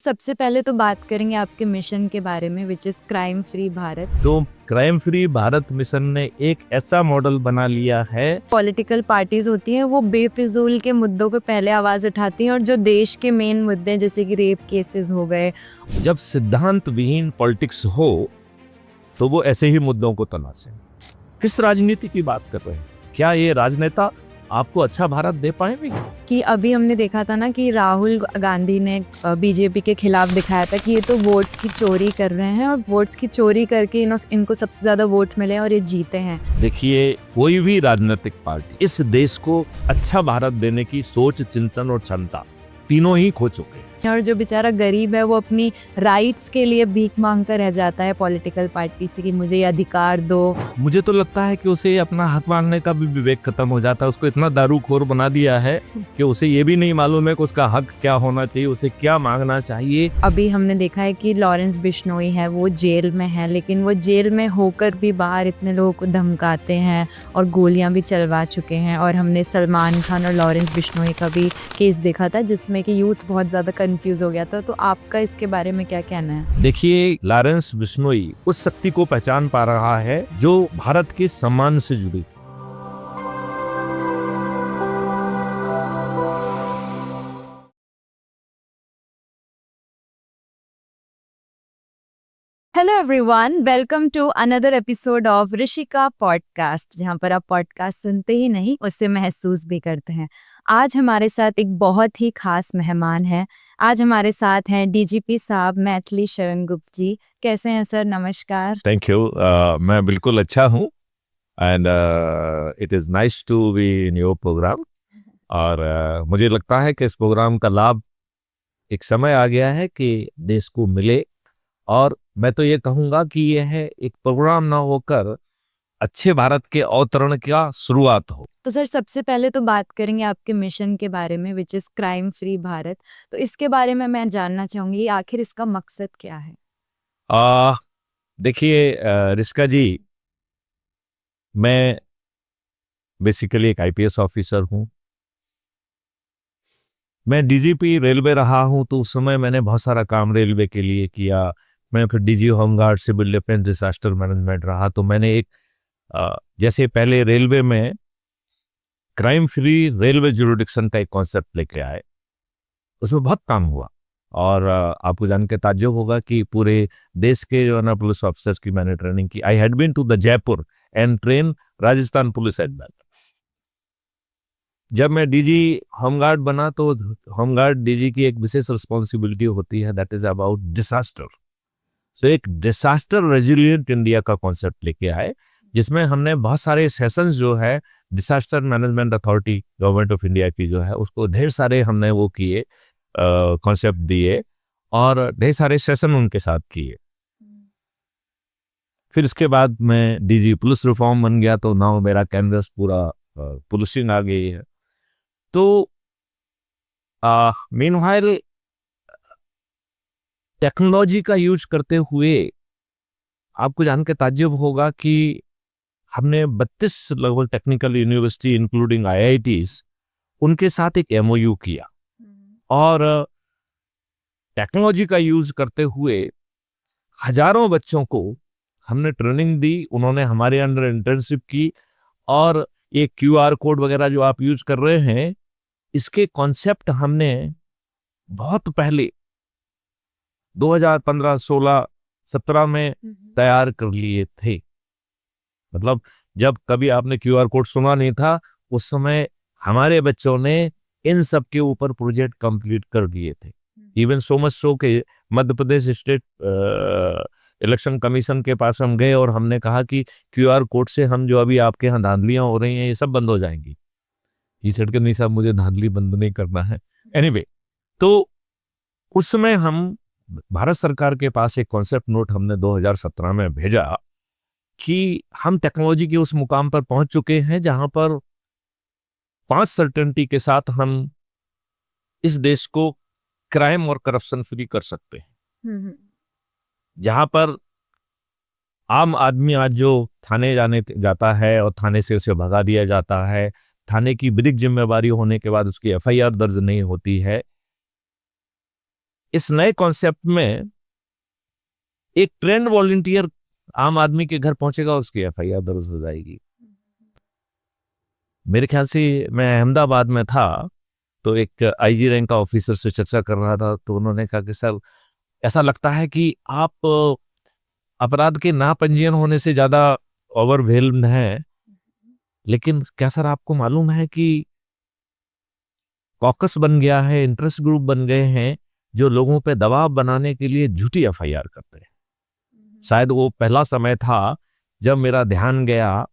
सबसे पहले तो बात करेंगे आपके मिशन के बारे में which is crime free Bharat. तो क्राइम फ्री भारत मिशन ने एक ऐसा मॉडल बना लिया है। पॉलिटिकल पार्टीज होती हैं वो बेफिजूल के मुद्दों पे पहले आवाज़ उठाती हैं और जो देश के मेन मुद्दे जैसे कि रेप केसेस हो गए। जब सिद्धांत विहीन पॉलिटिक्स हो तो वो ऐसे ही मुद्दों को तलाशें। किस राजनीति की बात कर रहे हैं? क्या ये राजनेता आपको अच्छा भारत दे पाएंगे? कि अभी हमने देखा था ना कि राहुल गांधी ने बीजेपी के खिलाफ दिखाया था कि ये तो वोट्स की चोरी कर रहे हैं और वोट्स की चोरी करके इनको सबसे ज़्यादा वोट मिले और ये जीते हैं। देखिए, कोई भी राजनीतिक पार्टी इस देश को अच्छा भारत देने की सोच, चिंतन और क्षमता तीनों ही खो चुके हैं। और जो बेचारा गरीब है वो अपनी राइट्स के लिए भीख मांगता रह जाता है पॉलिटिकल पार्टी से कि मुझे ये अधिकार दो। मुझे तो लगता है कि उसे अपना हक मांगने का भी विवेक खत्म हो जाता है। उसको इतना दारूखोर बना दिया है कि उसे ये भी नहीं मालूम है कि उसका हक क्या होना चाहिए, उसे क्या मांगना चाहिए। अभी हमने देखा है कि लॉरेंस बिश्नोई है वो जेल में है, लेकिन वो जेल में होकर भी बाहर इतने लोगों को धमकाते हैं और गोलियां भी चलवा चुके हैं। और हमने सलमान खान और लॉरेंस बिश्नोई का भी केस देखा था जिसमें कि यूथ बहुत ज़्यादा कंफ्यूज हो गया था। तो आपका इसके बारे में क्या कहना है? देखिए, लॉरेंस बिश्नोई उस शक्ति को पहचान पा रहा है जो भारत के सम्मान से जुड़ी। Hello everyone, welcome to another episode of Rishika podcast, जहां पर आप पॉडकास्ट सुनते ही नहीं उससे महसूस भी करते हैं। आज हमारे साथ एक बहुत ही खास मेहमान है। आज हमारे साथ हैं डीजीपी साहब मैथिली शरण गुप्त जी। कैसे हैं सर? नमस्कार। Thank you. मैं बिल्कुल अच्छा हूँ and it is nice to be in your program. और मुझे लगता है कि इस प्रोग्राम का लाभ एक समय आ गया है कि देश को मिले। और मैं तो ये कहूँगा कि यह एक प्रोग्राम ना होकर अच्छे भारत के अवतरण का शुरुआत हो। तो सर सबसे पहले तो बात करेंगे आपके मिशन के बारे में which is crime free Bharat. तो इसके बारे में मैं जानना चाहूँगी आखिर इसका मकसद क्या है? देखिए रिस्का जी, मैं बेसिकली एक आईपीएस ऑफिसर हूँ। मैं डीजीपी रेलवे रहा हूँ तो उस समय मैंने बहुत सारा काम रेलवे के लिए किया। मैं फिर DG home guard civil defence disaster management रहा। तो मैंने एक जैसे पहले रेलवे में क्राइम फ्री रेलवे जुरिडिक्शन का एक कॉन्सेप्ट लेके आए, उसमें बहुत काम हुआ। और आपको जान के ताज्जुब होगा कि पूरे देश के जो है ना पुलिस ऑफिसर्स की मैंने ट्रेनिंग की। I had been to the Jaipur and train Rajasthan police at that. जब मैं डीजी होमगार्ड बना तो होमगार्ड डीजी की एक विशेष रिस्पॉन्सिबिलिटी होती है, दैट इज अबाउट डिसास्टर। तो एक डिसास्टर रेजिलिएंट इंडिया का कॉन्सेप्ट लेके आए, जिसमें हमने बहुत सारे सेशंस जो है disaster management authority government of India की जो है उसको ढेर सारे हमने वो किए, कॉन्सेप्ट दिए और ढेर सारे सेशन उनके साथ किए। फिर इसके बाद मैं डीजी पुलिस रिफॉर्म बन गया तो नाउ मेरा कैनवस पूरा पुलिसिंग आ गई है। तो मीनवाइल टेक्नोलॉजी का यूज करते हुए आपको जान के ताज्जुब होगा कि हमने 32 लगभग टेक्निकल यूनिवर्सिटी इंक्लूडिंग आईआईटीज उनके साथ एक एमओयू किया और टेक्नोलॉजी का यूज करते हुए हजारों बच्चों को हमने ट्रेनिंग दी। उन्होंने हमारे अंडर इंटर्नशिप की और ये क्यूआर कोड वगैरह जो आप यूज कर रहे हैं, इसके कॉन्सेप्ट हमने बहुत पहले 2015, 16, 17 में तैयार कर लिए थे। मतलब जब कभी आपने क्यूआर कोड सुना नहीं था, उस समय हमारे बच्चों ने इन सब के ऊपर प्रोजेक्ट कंप्लीट कर दिए थे। इवन सो मच सो के Madhya Pradesh state election commission के पास हम गए और हमने कहा कि क्यूआर कोड से हम जो अभी आपके यहाँ धांधलियां हो रही हैं ये सब बंद हो जाएंगी। ये सेठ के नहीं साहब, मुझे धांधली बंद नहीं करना है। एनीवे, तो उस समय हम भारत सरकार के पास एक कॉन्सेप्ट नोट हमने 2017 में भेजा कि हम टेक्नोलॉजी के उस मुकाम पर पहुंच चुके हैं जहां पर 5 सर्टेनिटी के साथ हम इस देश को क्राइम और करप्शन फ्री कर सकते हैं। जहां पर आम आदमी आज जो थाने जाता है और थाने से उसे भगा दिया जाता है, थाने की विधिक जिम्मेवारी होने के बाद उसकी एफआईआर दर्ज नहीं होती है, इस नए कॉन्सेप्ट में एक ट्रेंड वॉलंटियर आम आदमी के घर पहुंचेगा, उसकी एफआईआर दर्ज हो जाएगी। मेरे ख्याल से मैं अहमदाबाद में था, तो एक आईजी रैंक का ऑफिसर से चर्चा कर रहा था, तो उन्होंने कहा कि सर ऐसा लगता है कि आप अपराध के ना पंजीयन होने से ज्यादा ओवरवेल्म्ड हैं, लेकिन क्या सर आपको मालूम है कि कॉकस बन गया है, इंटरेस्ट ग्रुप बन गए हैं जो लोगों पे दबाव बनाने के लिए झूठी एफआईआर करते हैं। शायद वो पहला समय था जब मेरा ध्यान गया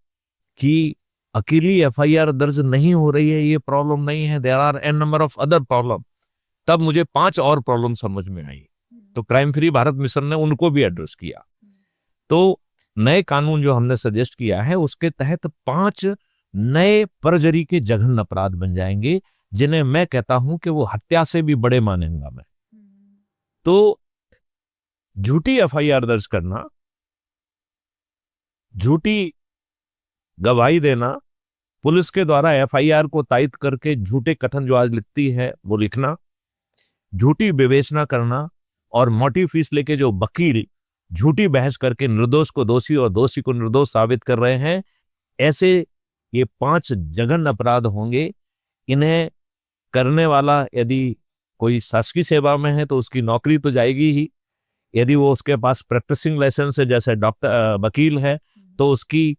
कि अकेली एफआईआर दर्ज नहीं हो रही है, ये प्रॉब्लम नहीं है, there are an number of other problem. तब मुझे 5 और प्रॉब्लम समझ में आई, तो क्राइम फ्री भारत मिशन ने उनको भी एड्रेस किया। तो नए कानून जो हमने सजेस्ट किया है उसके तहत 5 नए परजरी के जघन्य अपराध बन जाएंगे, जिन्हें मैं कहता हूं कि वो हत्या से भी बड़े मानेंगा मैं। तो झूठी एफआईआर दर्ज करना, झूठी गवाही देना, पुलिस के द्वारा एफआईआर को तायद करके झूठे कथन जो आज लिखती है वो लिखना, झूठी विवेचना करना, और मोटी फीस लेके जो वकील झूठी बहस करके निर्दोष को दोषी और दोषी को निर्दोष साबित कर रहे हैं, ऐसे ये 5 जघन्य अपराध होंगे। इन्हें करने वाला यदि कोई शासकीय सेवा में है तो उसकी नौकरी तो जाएगी ही, यदि वो उसके पास प्रैक्टिसिंग लाइसेंस है जैसे डॉक्टर वकील है तो उसकी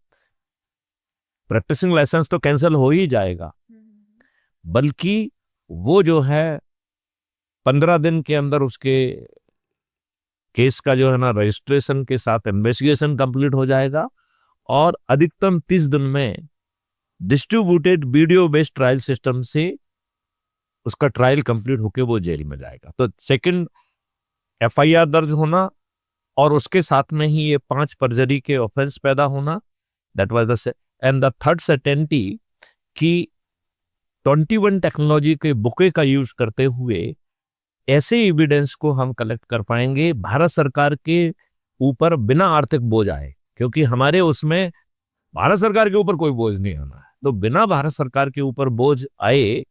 प्रैक्टिसिंग लाइसेंस तो कैंसिल हो ही जाएगा, बल्कि वो जो है 15 दिन के अंदर उसके केस का जो है ना रजिस्ट्रेशन के साथ इन्वेस्टिगेशन कंप्लीट हो जाएगा, और अधिकतम 30 दिन में distributed video based trial system से उसका ट्रायल कंप्लीट होके वो जेल में जाएगा। तो सेकंड एफआईआर दर्ज होना और उसके साथ में ही ये 5 परजरी के ऑफेंस पैदा होना, that was the end the third certainty कि 21 टेक्नोलॉजी के बुके का यूज करते हुए ऐसे एविडेंस को हम कलेक्ट कर पाएंगे भारत सरकार के ऊपर बिना आर्थिक बोझ आए, क्योंकि हमारे उसमें भारत सरकार के ऊपर कोई बोझ नहीं आना है। तो बिना भारत सरकार के ऊपर बोझ आए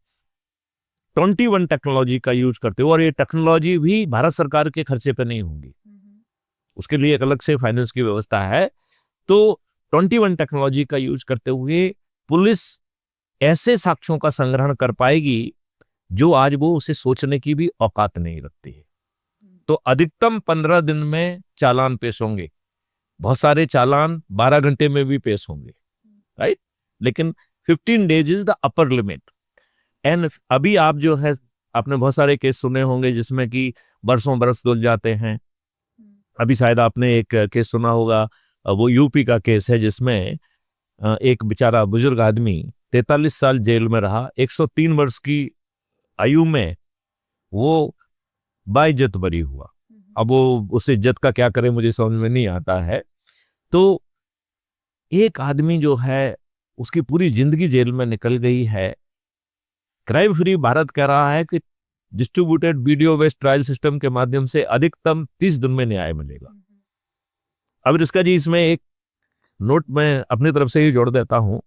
21 टेक्नोलॉजी का यूज करते हुए, और ये टेक्नोलॉजी भी भारत सरकार के खर्चे पे नहीं होंगी, उसके लिए एक अलग से फाइनेंस की व्यवस्था है। तो 21 टेक्नोलॉजी का यूज करते हुए पुलिस ऐसे साक्ष्यों का संग्रहण कर पाएगी जो आज वो उसे सोचने की भी औकात नहीं रखती है। तो अधिकतम 15 दिन में चालान पेश होंगे, बहुत सारे चालान 12 घंटे में भी पेश होंगे, राइट, लेकिन 15 days is the upper limit. And अभी आप जो है आपने बहुत सारे केस सुने होंगे जिसमें कि बरसों बरस डुल जाते हैं। अभी शायद आपने एक केस सुना होगा, वो यूपी का केस है जिसमें एक बेचारा बुजुर्ग आदमी 43 साल जेल में रहा, 103 वर्ष की आयु में वो बाइज्जत बरी हुआ। अब वो उस इज्जत का क्या करे मुझे समझ में नहीं आता है। तो एक आदमी जो है उसकी पूरी जिंदगी जेल में निकल गई है। क्राइम फ्री भारत कह रहा है कि distributed video based trial system के माध्यम से अधिकतम 30 दिन में न्याय मिलेगा। अब इसका जी इसमें एक नोट मैं अपनी तरफ से ही जोड़ देता हूं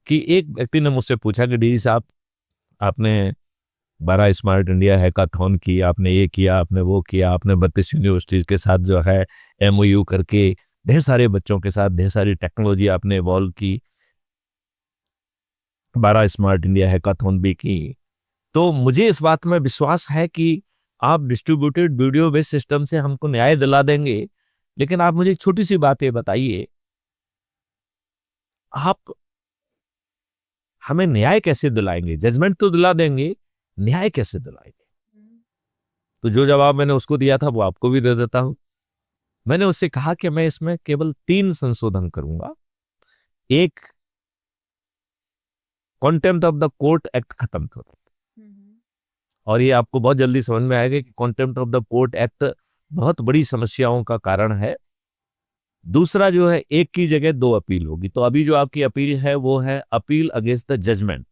कि एक व्यक्ति ने मुझसे पूछा कि डी साहब आपने 12 स्मार्ट इंडिया हैकाथॉन की, आपने ये किया, आपने वो किया, आपने 32 यूनिवर्सिटीज के साथ जो है एमओयू करके ढेर सारे बच्चों के साथ ढेर सारी टेक्नोलॉजी आपने इवॉल्व की, 12 स्मार्ट इंडिया हैकाथॉन भी की। तो मुझे इस बात में विश्वास है कि आप डिस्ट्रीब्यूटेड वीडियो बेस्ड सिस्टम से हमको न्याय दिला देंगे, लेकिन आप मुझे एक छोटी सी बात ये बताइए, आप हमें न्याय कैसे दिलाएंगे? जजमेंट तो दिला देंगे, न्याय कैसे दिलाएंगे? तो जो जवाब मैंने उसको दिया था वो आपको भी दे देता हूं। मैंने उससे कहा कि मैं इसमें केवल 3 संशोधन करूंगा। एक, contempt of the court act खत्म करो, और ये आपको बहुत जल्दी समझ में आएगा कि contempt of the court act बहुत बड़ी समस्याओं का कारण है। दूसरा जो है, एक की जगह 2 अपील होगी। तो अभी जो आपकी अपील है वो है अपील अगेंस्ट द जजमेंट।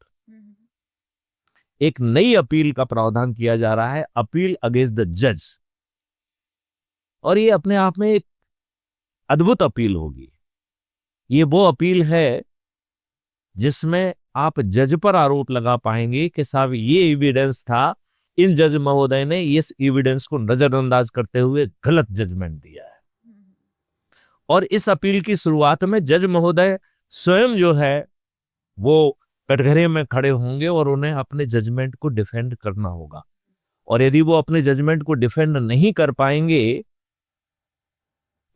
एक नई अपील का प्रावधान किया जा रहा है, अपील अगेंस्ट द जज, और ये अपने आप में एक अद्भुत अपील होगी। ये वो अपील है जिसमें आप जज पर आरोप लगा पाएंगे कि साहब ये एविडेंस था इन जज महोदय ने इस एविडेंस को नजरअंदाज करते हुए गलत जजमेंट दिया है। और इस अपील की शुरुआत में जज महोदय स्वयं जो है वो कटघरे में खड़े होंगे और उन्हें अपने जजमेंट को डिफेंड करना होगा। और यदि वो अपने जजमेंट को डिफेंड नहीं कर पाएंगे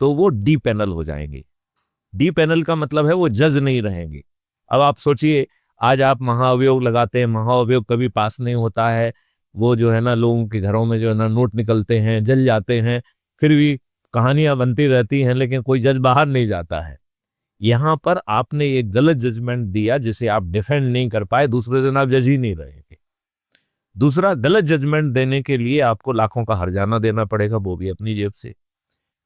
तो वो डी पैनल हो जाएंगे। डी पैनल का मतलब है वो जज नहीं रहेंगे। अब आप सोचिए, आज आप महाअभियोग लगाते हैं, महाअभियोग कभी पास नहीं होता है, वो जो है ना लोगों के घरों में जो है ना नोट निकलते हैं, जल जाते हैं, फिर भी कहानियां बनती रहती हैं, लेकिन कोई जज बाहर नहीं जाता है। यहां पर आपने एक गलत जजमेंट दिया जिसे आप डिफेंड नहीं कर पाए, दूसरे दिन आप जज ही नहीं रहेंगे। दूसरा, गलत जजमेंट देने के लिए आपको लाखों का हर्जाना देना पड़ेगा, वो भी अपनी जेब से।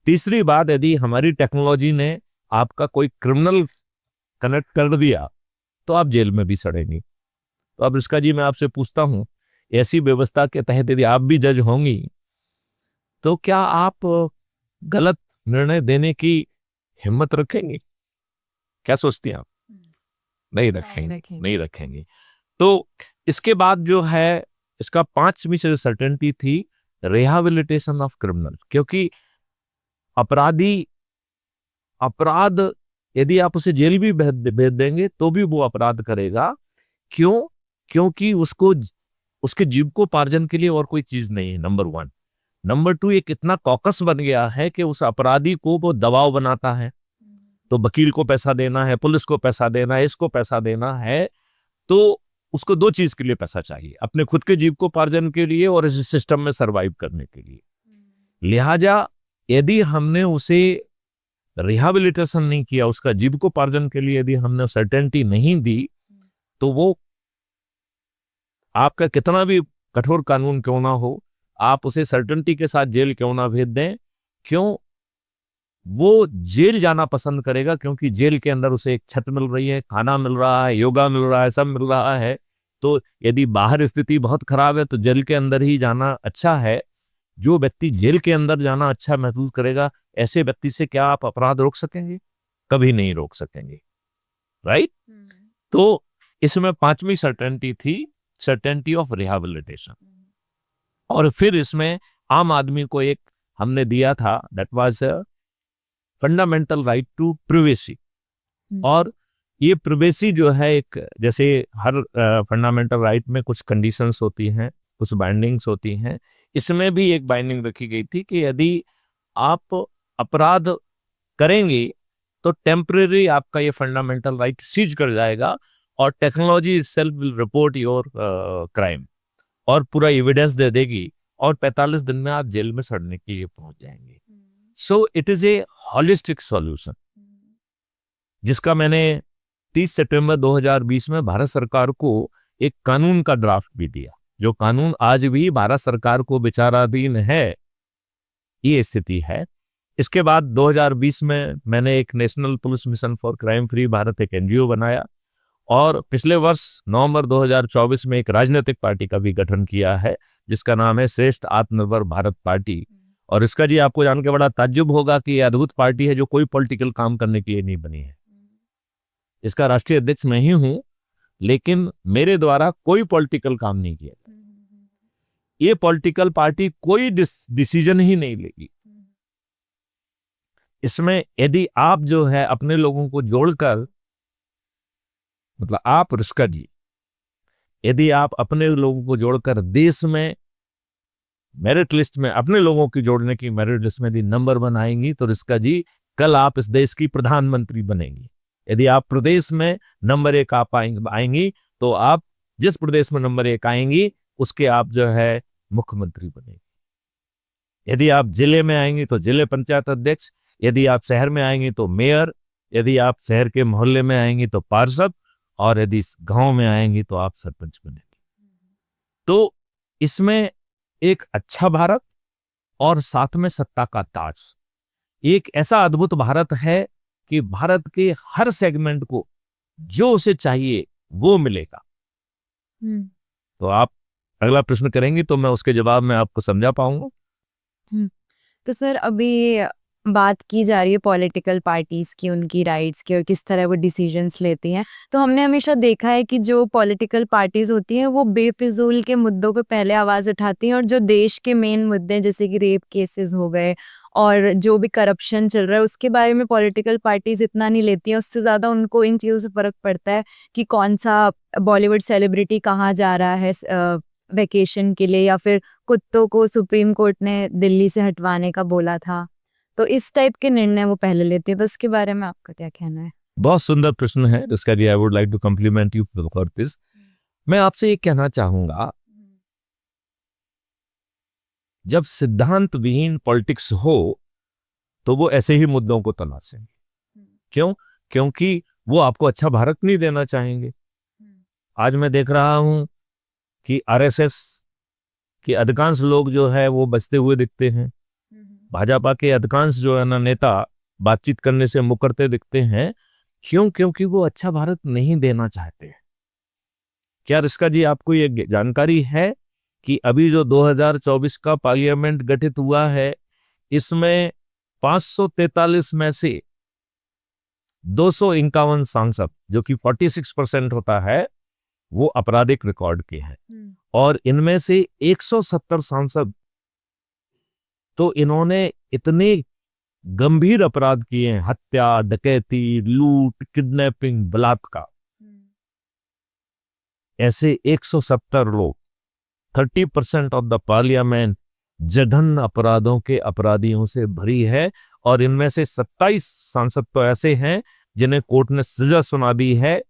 तीसरी बात, यदि हमारी टेक्नोलॉजी ने आपका कोई क्रिमिनल कनेक्ट कर दिया तो आप जेल में भी सड़ेंगी। तो अब रिस्का जी, मैं आपसे पूछता हूं, ऐसी व्यवस्था के तहत यदि आप भी जज होंगी तो क्या आप गलत निर्णय देने की हिम्मत रखेंगे? क्या सोचती हैं आप? नहीं रखेंगे, नहीं रखेंगे। तो इसके बाद जो है इसका 5वीं सर्टेनिटी थी रिहैबिलिटेशन ऑफ क्रिमिनल। क्योंकि अपराध यदि आप उसे जेल भी भेज देंगे तो भी वो अपराध करेगा। क्यों? क्योंकि उसको उसके जीविकोपार्जन के लिए और कोई चीज नहीं है, नंबर 1। नंबर 2, एक इतना कॉकस बन गया है कि उस अपराधी को वो दबाव बनाता है। तो वकील को पैसा देना है, पुलिस को पैसा देना है, इसको पैसा देना है, तो उसको 2 चीज के लिए पैसा चाहिए, अपने खुद के जीविकोपार्जन के लिए और इस सिस्टम में सरवाइव करने के लिए। लिहाजा यदि हमने उसे रिहैबिलिटेशन नहीं किया, उसका जीविकोपार्जन के लिए यदि हमने सर्टेनिटी नहीं दी, तो वो आपका कितना भी कठोर कानून क्यों ना हो, आप उसे सर्टेनिटी के साथ जेल क्यों ना भेज दें, क्यों? वो जेल जाना पसंद करेगा, क्योंकि जेल के अंदर उसे एक छत मिल रही है, खाना मिल रहा है, योगा मिल रहा है, सब मिल रहा है। तो यदि बाहर स्थिति बहुत खराब है तो जेल के अंदर ही जाना अच्छा है। जो व्यक्ति जेल के अंदर जाना अच्छा महसूस करेगा, ऐसे व्यक्ति से क्या आप अपराध रोक सकेंगे? कभी नहीं रोक सकेंगे, राइट? तो इसमें 5वीं सर्टेनिटी थी, सर्टेनिटी ऑफ रिहैबिलिटेशन। और फिर इसमें आम आदमी को एक हमने दिया था, that was fundamental right to privacy. और ये प्रिवेसी जो है, एक जैसे हर फंडामेंटल राइट में कुछ कंडीशंस होती हैं, कुछ बाइंडिंग्स होती हैं, इसमें भी एक बाइंडिंग रखी गई थी कि यदि आप अपराध करेंगे तो टेम्परेरी आपका ये फंडामेंटल राइट सीज कर जाएगा और technology itself will report your crime और पूरा एविडेंस दे देगी और 45 दिन में आप जेल में सड़ने के लिए पहुंच जाएंगे। So it is a holistic solution, जिसका मैंने 30 सितंबर 2020 में भारत सरकार को एक कानून का ड्राफ्ट भी दिया, जो कानून आज भी भारत सरकार को विचाराधीन है। ये स्थिति है। इसके बाद 2020 में मैंने एक national police mission for crime free Bharat, एक एनजीओ बनाया, और पिछले वर्ष नवंबर 2024 में एक राजनीतिक पार्टी का भी गठन किया है, जिसका नाम है श्रेष्ठ आत्मनिर्भर भारत पार्टी। और इसका जी आपको जान के बड़ा ताज्जुब होगा कि यह अद्भुत पार्टी है जो कोई पॉलिटिकल काम करने के लिए नहीं बनी है। इसका राष्ट्रीय अध्यक्ष मैं ही हूं, लेकिन मेरे द्वारा कोई पॉलिटिकल काम नहीं किया। ये पॉलिटिकल पार्टी कोई डिसीजन ही नहीं लेगी। इसमें यदि आप जो है अपने लोगों को जोड़कर, मतलब आप रिस्का जी, यदि आप अपने लोगों को जोड़कर देश में मेरिट लिस्ट में अपने लोगों की जोड़ने की मेरिट लिस्ट में यदि नंबर 1 आएंगी तो रिस्का जी कल आप इस देश की प्रधानमंत्री बनेंगी। यदि आप प्रदेश में नंबर 1 आप आएंगी तो आप जिस प्रदेश में नंबर 1 आएंगी उसके आप जो है मुख्यमंत्री बनेंगे। यदि आप जिले में आएंगी तो जिले पंचायत अध्यक्ष, यदि आप शहर में आएंगी तो मेयर, यदि आप शहर के मोहल्ले में आएंगी तो पार्षद, और यदि गांव में आएंगी तो आप सरपंच बनेंगे। तो इसमें एक अच्छा भारत और साथ में सत्ता का ताज, एक ऐसा अद्भुत भारत है कि भारत के हर सेगमेंट को जो उसे चाहिए वो मिलेगा। तो आप अगला प्रश्न करेंगी तो मैं उसके जवाब में आपको समझा पाऊंगा। तो सर, अभी बात की जा रही है पॉलिटिकल पार्टीज की, उनकी राइट्स की और किस तरह वो डिसीजंस लेती हैं, तो हमने हमेशा देखा है कि जो पॉलिटिकल पार्टीज होती हैं वो बेफिजूल के मुद्दों पे पहले आवाज़ उठाती हैं, और जो देश के मेन मुद्दे जैसे कि रेप केसेस हो गए और जो भी करप्शन चल रहा है उसके बारे में पॉलिटिकल पार्टीज इतना नहीं लेती हैं। उससे ज़्यादा उनको इन चीज़ों से फ़र्क पड़ता है कि कौन सा बॉलीवुड सेलिब्रिटी कहाँ जा रहा है वेकेशन के लिए, या फिर कुत्तों को सुप्रीम कोर्ट ने दिल्ली से हटवाने का बोला था। तो इस टाइप के निर्णय वो पहले लेते हैं। तो इसके बारे में आपका क्या कहना है? बहुत सुंदर प्रश्न है, इसका लिए I would like to compliment you for this. मैं आपसे ये कहना चाहूंगा, जब सिद्धांत विहीन पॉलिटिक्स हो तो वो ऐसे ही मुद्दों को तलाशें। क्यों? क्योंकि वो आपको अच्छा भारत नहीं देना चाहेंगे। आज मैं देख रहा हूं कि आरएसएस के अधिकांश लोग जो है वो बचते हुए दिखते हैं। भाजपा के अधिकांश जो है ना नेता बातचीत करने से मुकरते दिखते हैं। क्यों? क्योंकि वो अच्छा भारत नहीं देना चाहते हैं। क्या रिस्का जी आपको ये जानकारी है कि अभी जो 2024 का पार्लियामेंट गठित हुआ है, इसमें 543 में से 251 सांसद, जो कि 46% होता है, वो आपराधिक रिकॉर्ड के हैं, और इनमें से 170 सांसद तो इन्होंने इतने गंभीर अपराध किए हैं, हत्या, डकैती, लूट, किडनैपिंग, बलात्कार। ऐसे 170 लोग, 30% ऑफ द पार्लियामेंट जघन्य अपराधों के अपराधियों से भरी है, और इनमें से 27 सांसद तो ऐसे हैं जिन्हें कोर्ट ने सजा सुना दी है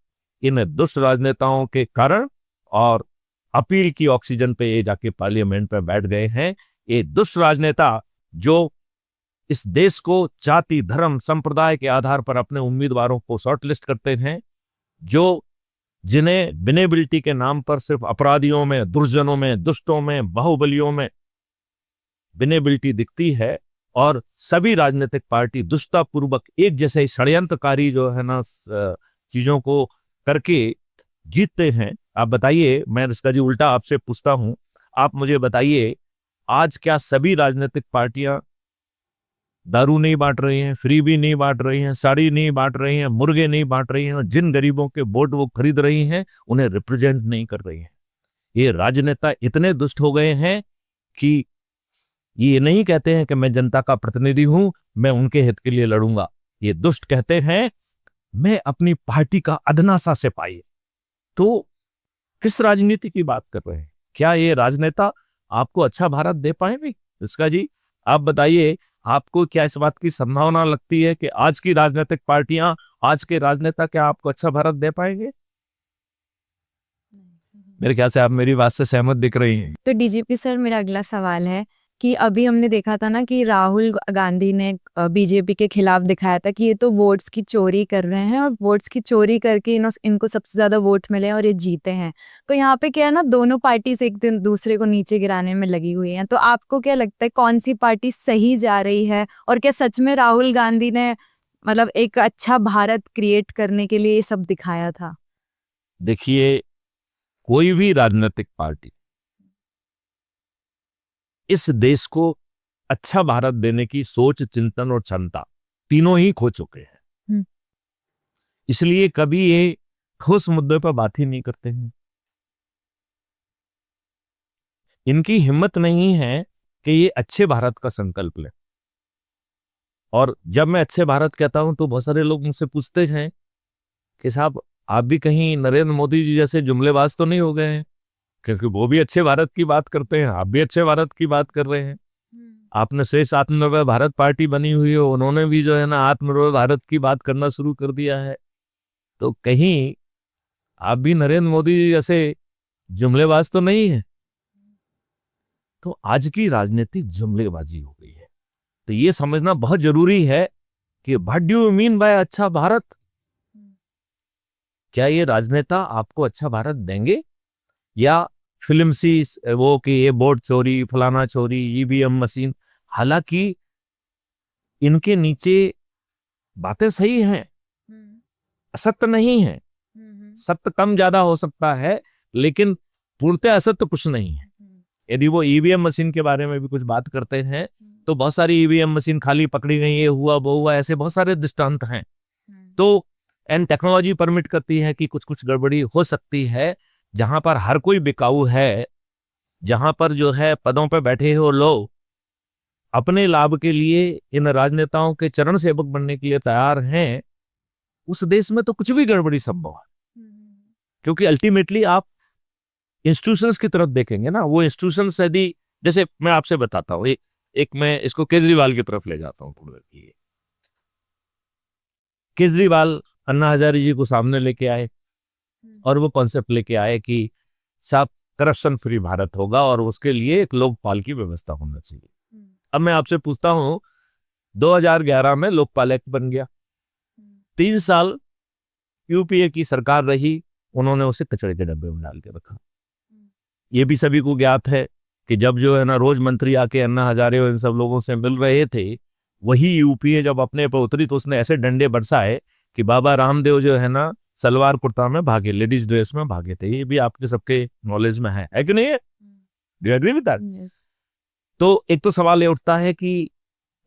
इन दुष्ट राजनेताओं के कारण, और अपील की ऑक्सीजन पे ये जाके पार्लियामेंट पे बैठ गए हैं। ये दुष्ट राजनेता जो इस देश को जाति, धर्म, संप्रदाय के आधार पर अपने उम्मीदवारों को शॉर्टलिस्ट करते हैं, जो जिन्हें विनेबिलिटी के नाम पर सिर्फ अपराधियों में, दुर्जनों में, दुष्टों में, बाहुबलियों में विनेबिलिटी दिखती है, और सभी राजनीतिक पार्टी दुष्टतापूर्वक एक जैसे षड्यंत्रकारी जो है ना चीजों को करके जीतते हैं। आप बताइए, मैं इसका जी उल्टा आपसे पूछता हूं, आप मुझे बताइए, आज क्या सभी राजनीतिक पार्टियां दारू नहीं बांट रही हैं, फ्री भी नहीं बांट रही हैं, साड़ी नहीं बांट रही हैं, मुर्गे नहीं बांट रही हैं, और जिन गरीबों के वोट वो खरीद रही हैं उन्हें रिप्रेजेंट नहीं कर रही हैं? ये राजनेता इतने दुष्ट हो गए हैं कि ये नहीं कहते हैं कि मैं जनता का प्रतिनिधि हूं, मैं उनके हित के लिए लड़ूंगा। ये दुष्ट कहते हैं मैं अपनी पार्टी का अदना सा सिपाही। तो किस राजनीति की बात कर रहे हैं? क्या ये राजनेता आपको अच्छा भारत दे पाएंगे? इसका जी आप बताइए, आपको क्या इस बात की संभावना लगती है कि आज की राजनीतिक पार्टियां, आज के राजनेता क्या आपको अच्छा भारत दे पाएंगे? मेरे ख्याल से आप मेरी बात से सहमत दिख रही हैं। तो डीजीपी सर, मेरा अगला सवाल है कि अभी हमने देखा था ना कि राहुल गांधी ने बीजेपी के खिलाफ दिखाया था कि ये तो वोट्स की चोरी कर रहे हैं, और वोट्स की चोरी करके इनको सबसे ज्यादा वोट मिले और ये जीते हैं। तो यहाँ पे क्या है ना, दोनों पार्टीज एक दिन दूसरे को नीचे गिराने में लगी हुई हैं। तो आपको क्या लगता है कौन सी पार्टी सही जा रही है, और क्या सच में राहुल गांधी ने मतलब एक अच्छा भारत क्रिएट करने के लिए ये सब दिखाया था? देखिए, कोई भी राजनीतिक पार्टी इस देश को अच्छा भारत देने की सोच, चिंतन और क्षमता तीनों ही खो चुके हैं। इसलिए कभी ये ठोस मुद्दे पर बात ही नहीं करते हैं। इनकी हिम्मत नहीं है कि ये अच्छे भारत का संकल्प लें। और जब मैं अच्छे भारत कहता हूं तो बहुत सारे लोग मुझसे पूछते हैं कि साहब आप भी कहीं नरेंद्र मोदी जी जैसे जुमलेबाज तो नहीं हो गए हैं? क्योंकि वो भी अच्छे भारत की बात करते हैं, आप भी अच्छे भारत की बात कर रहे हैं। आपने श्रेष्ठ आत्मनिर्भर भारत पार्टी बनी हुई है, उन्होंने भी जो है ना आत्मनिर्भर भारत की बात करना शुरू कर दिया है। तो कहीं आप भी नरेंद्र मोदी जी जैसे जुमलेबाज तो नहीं है? तो आज की राजनीति जुमलेबाजी हो गई है। तो ये समझना बहुत जरूरी है कि what do you mean by अच्छा भारत? क्या ये राजनेता आपको अच्छा भारत देंगे, या फिल्म सी वो कि ये वोट चोरी, फलाना चोरी, ईवीएम मशीन? हालांकि इनके नीचे बातें सही हैं, असत्य नहीं है। सत्य कम ज्यादा हो सकता है, लेकिन पूर्णतः असत्य कुछ नहीं है। यदि वो ईवीएम मशीन के बारे में भी कुछ बात करते हैं तो बहुत सारी ईवीएम मशीन खाली पकड़ी गई, ये हुआ वो हुआ, ऐसे बहुत सारे दृष्टांत हैं। तो एंड टेक्नोलॉजी परमिट करती है कि कुछ कुछ गड़बड़ी हो सकती है। जहां पर हर कोई बिकाऊ है, जहां पर जो है पदों पे बैठे हो लोग अपने लाभ के लिए इन राजनेताओं के चरण सेवक बनने के लिए तैयार हैं, उस देश में तो कुछ भी गड़बड़ी संभव है। क्योंकि अल्टीमेटली आप इंस्टीट्यूशंस की तरफ देखेंगे ना, वो इंस्टीट्यूशंस यदि, जैसे मैं आपसे बताता हूँ, एक मैं इसको केजरीवाल की तरफ ले जाता हूँ थोड़ी देर। केजरीवाल अन्ना हजारे जी को सामने लेके आए और वो कॉन्सेप्ट लेके आए कि साफ करप्शन फ्री भारत होगा और उसके लिए एक लोकपाल की व्यवस्था होना चाहिए। अब मैं आपसे पूछता हूं, 2011 में लोकपाल एक्ट बन गया, 3 साल यूपीए की सरकार रही, उन्होंने उसे कचरे के डब्बे में डाल के रखा। ये भी सभी को ज्ञात है कि जब जो है ना रोज मंत्री आके अन्ना हजारे और इन सब लोगों से मिल रहे थे, वही यूपीए जब अपने पर उतरी तो उसने ऐसे डंडे बरसाए कि बाबा रामदेव जो है ना सलवार कुर्ता में भागे, लेडीज ड्रेस में भागे थे। ये भी आपके सबके नॉलेज में है कि नहीं है? Do you agree with that? तो एक तो सवाल ये उठता है कि